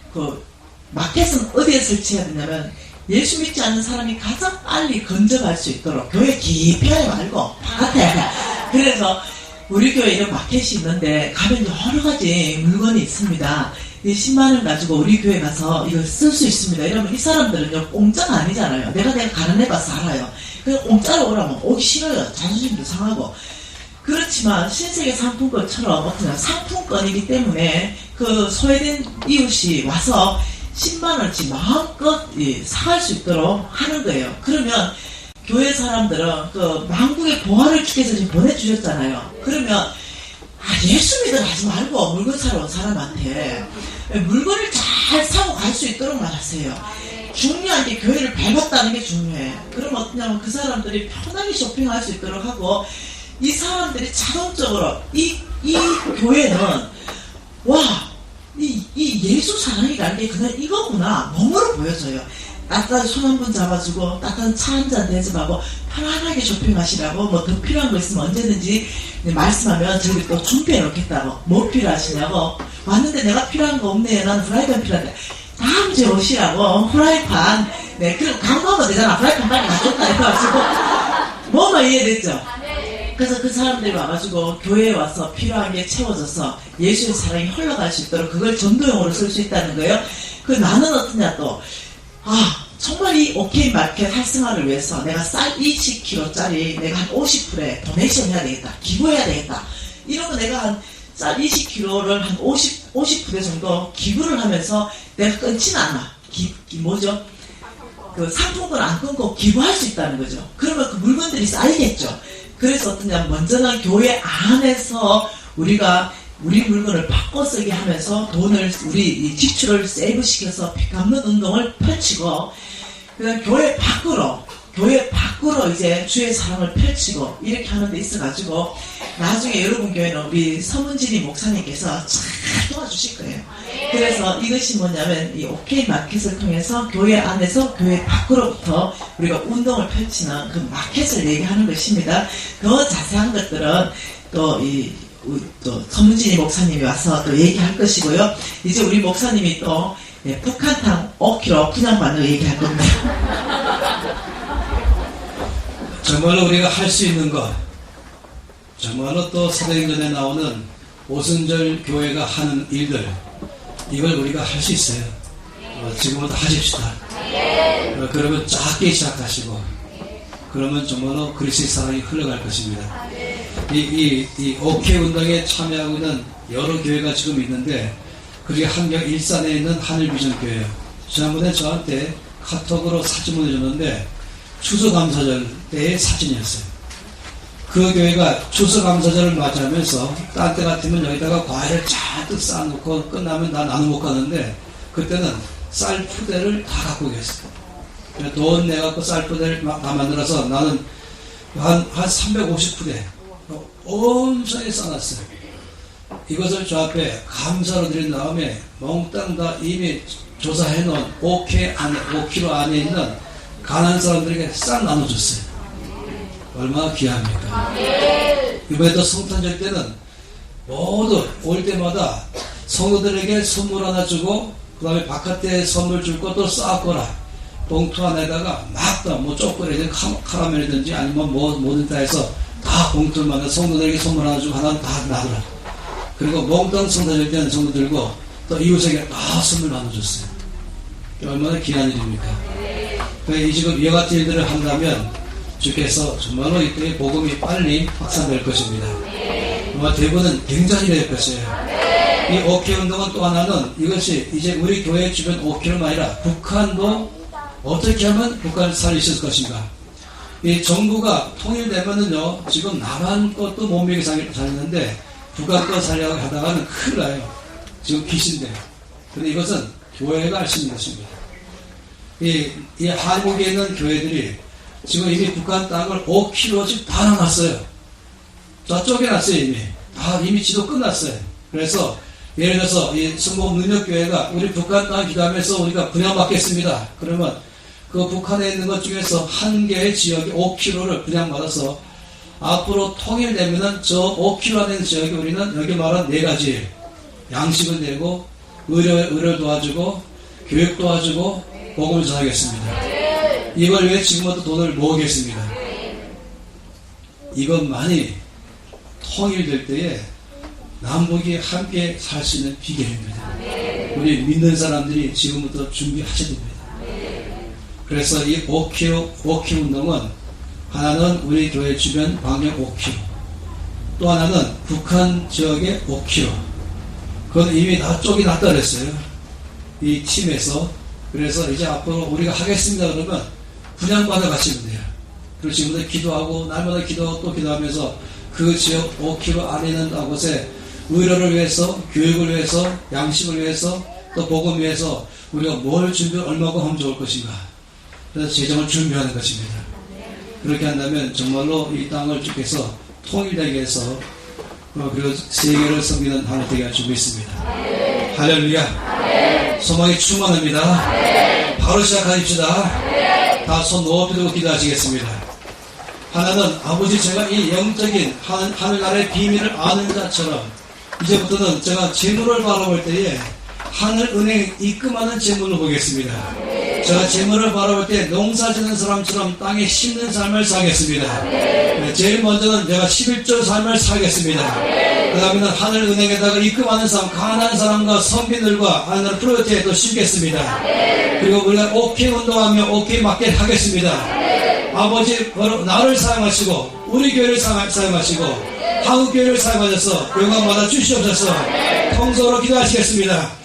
마켓은 어디에 설치해야 되냐면, 예수 믿지 않는 사람이 가장 빨리 건져갈 수 있도록 교회 깊이 하지 말고 바깥에. 그래서 우리 교회에 이런 마켓이 있는데 가면 여러 가지 물건이 있습니다. 이 10만원 가지고 우리 교회 가서 이걸 쓸 수 있습니다. 이러면 이 사람들은요 공짜가 아니잖아요. 내가 가난해봐서 알아요. 그냥 공짜로 오라면 오기 싫어요. 자존심도 상하고. 그렇지만 신세계 상품권처럼 어떤 상품권이기 때문에 그 소외된 이웃이 와서 10만원치 마음껏 사갈 수 있도록 하는 거예요. 그러면 교회 사람들은 그 만국의 보화를 주께서 지금 보내주셨잖아요. 그러면 예수 믿으러 하지 말고 물건 사러 온 사람한테 물건을 잘 사고 갈 수 있도록 말하세요. 중요한 게 교회를 밟았다는 게 중요해. 그러면 어떠냐면 그 사람들이 편하게 쇼핑할 수 있도록 하고, 이 사람들이 자동적으로 이 교회는 이 예수 사랑이라는 게 그냥 이거구나 몸으로 보여져요. 따뜻하게 손 한 번 잡아주고 따뜻한 차 한 잔 대접하고 편안하게 쇼핑하시라고, 뭐 더 필요한 거 있으면 언제든지 말씀하면 저기 또 준비해 놓겠다고. 뭐 필요하시냐고. 왔는데 내가 필요한 거 없네. 난 프라이팬 필요한데 다음 주에 오시라고. 프라이팬. 네, 그럼 광고하면 되잖아. 프라이팬 빨리 가져온다 해가지고. 뭐만 이해됐죠? 그래서 그 사람들이 와가지고 교회에 와서 필요한 게 채워져서 예수의 사랑이 흘러갈 수 있도록 그걸 전도용으로 쓸 수 있다는 거예요. 그 나는 어떠냐 또, 정말 이 OK 마켓 활성화를 위해서 내가 쌀 20kg짜리 내가 한 50%에 도네이션 해야 되겠다. 기부해야 되겠다. 이러면 내가 한 쌀 20kg를 한 50% 정도 기부를 하면서 내가 끊지는 않아. 뭐죠? 그 상품권 안 끊고 기부할 수 있다는 거죠. 그러면 그 물건들이 쌓이겠죠. 그래서 어떠냐면 먼저는 교회 안에서 우리가 우리 물건을 바꿔 쓰게 하면서 돈을 우리 지출을 세이브시켜서 빚 갚는 운동을 펼치고, 그다음 교회 밖으로 이제 주의 사랑을 펼치고 이렇게 하는 데 있어가지고 나중에 여러분 교회는 우리 서문진이 목사님께서 잘 도와주실 거예요. 그래서 이것이 뭐냐면 이 OK 마켓을 통해서 교회 안에서 교회 밖으로부터 우리가 운동을 펼치는 그 마켓을 얘기하는 것입니다. 더 자세한 것들은 또 서문진이 목사님이 와서 또 얘기할 것이고요. 이제 우리 목사님이 또 북한탕 5kg 분양받는 거 얘기할 겁니다. 정말로 우리가 할 수 있는 것, 정말로 또 사도행전에 나오는 오순절 교회가 하는 일들, 이걸 우리가 할 수 있어요. 지금부터 하십시다. 그러면 작게 시작하시고, 그러면 정말로 그리스도의 사랑이 흘러갈 것입니다. 이 OK 운동에 참여하고 있는 여러 교회가 지금 있는데, 그게 한경 일산에 있는 하늘비전교회예요. 지난번에 저한테 카톡으로 사진 보내줬는데 추수감사절 때의 사진이었어요. 그 교회가 추수감사절을 맞이하면서 딴 때 같으면 여기다가 과일을 잔뜩 쌓아놓고 끝나면 나 나눠 못 가는데, 그때는 쌀 푸대를 다 갖고 계셨어요. 돈 내갖고 쌀 푸대를 다 만들어서 나는 한 350푸대 엄청나게 쌓아놨어요. 이것을 저 앞에 감사로 드린 다음에 몽땅 다 이미 조사해놓은 5kg 안에 있는 가난한 사람들에게 싹 나눠줬어요. 얼마나 귀합니까? 이번에도 성탄절 때는 모두 올 때마다 성도들에게 선물 하나 주고 그 다음에 바깥에 선물 줄 것도 쌓거라. 봉투 안에다가 막뭐 초콜릿이든 카라멜이든지 아니면 뭐든 다 해서 다 봉투를 성도들에게 선물 하나 주고 하나는 다 놔두라. 그리고 몽땅 성탄절 때는 성도 들고 또 이웃에게 다 선물 나눠줬어요. 얼마나 귀한 일입니까? 이 지금 이와 같은 일들을 한다면 주께서 정말로 이때 복음이 빨리 확산될 것입니다. 정말 대부분은 굉장히 될 것이에요. 이 오케이 운동은 또 하나는 이것이 이제 우리 교회 주변 오케이뿐만 아니라 북한도 어떻게 하면 북한을 살릴 수 있을 것인가. 이 정부가 통일되면은요, 지금 남한 것도 못 먹이 살리는데 북한 것 살려고 하다가는 큰일 나요. 지금 귀신돼요. 근데 이것은 교회가 할 수 있는 것입니다. 이 한국에 있는 교회들이 지금 이미 북한 땅을 5km씩 다 나눴어요. 다 쪼개놨어요, 이미. 이미 지도 끝났어요. 그래서, 예를 들어서, 이 순복 능력교회가 우리 북한 땅 기도하면서 우리가 분양받겠습니다. 그러면 그 북한에 있는 것 중에서 한 개의 지역이 5km를 분양받아서 앞으로 통일되면은 저 5km 안에 있는 지역에 우리는 여기 말한 4가지 양식을 내고 의료 도와주고 교육 도와주고 복음을 전하겠습니다. 이걸 위해 지금부터 돈을 모으겠습니다. 이것만이 통일될 때에 남북이 함께 살 수 있는 비결입니다. 우리 믿는 사람들이 지금부터 준비하셔야 됩니다. 그래서 이 5km 운동은 하나는 우리 교회 주변 반경 5km, 또 하나는 북한 지역의 5km. 그건 이미 다 쪽이 났다 그랬어요. 이 팀에서. 그래서 이제 앞으로 우리가 하겠습니다 그러면 분양받아 가시면 돼요. 그리고 지금부터 기도하고 날마다 기도하고 또 기도하면서 그 지역 5km 안에 있는 곳에 의료를 위해서, 교육을 위해서, 양식을 위해서, 또 복음 위해서 우리가 뭘 얼마고 하면 좋을 것인가. 그래서 재정을 준비하는 것입니다. 그렇게 한다면 정말로 이 땅을 주께서 통일되게 해서 그리고 세계를 섬기는 하나님 되게 할 줄 믿습니다. 할렐루야. 소망이 충만합니다. 바로 시작하십시다. 다 손 높이 들고 기도하시겠습니다. 하나는 아버지, 제가 이 영적인 하늘나라의 비밀을 아는 자처럼 이제부터는 제가 재물을 바라볼 때에 하늘은행 입금하는 재물을 보겠습니다. 제가 재물을 바라볼 때 농사 짓는 사람처럼 땅에 심는 삶을 살겠습니다. 제일 먼저는 제가 11조 삶을 살겠습니다. 그 다음에는 하늘은행에다가 입금하는 사람, 가난한 사람과 선빈들과 하늘 프로젝트에도 심겠습니다. 그리고 우리가 오케이 운동하며 오케이 마켓 하겠습니다. 아버지, 나를 사용하시고 우리 교회를 사용하시고 한국교회를 사용하셔서 영광받아 주시옵소서. 통성으로 기도하시겠습니다.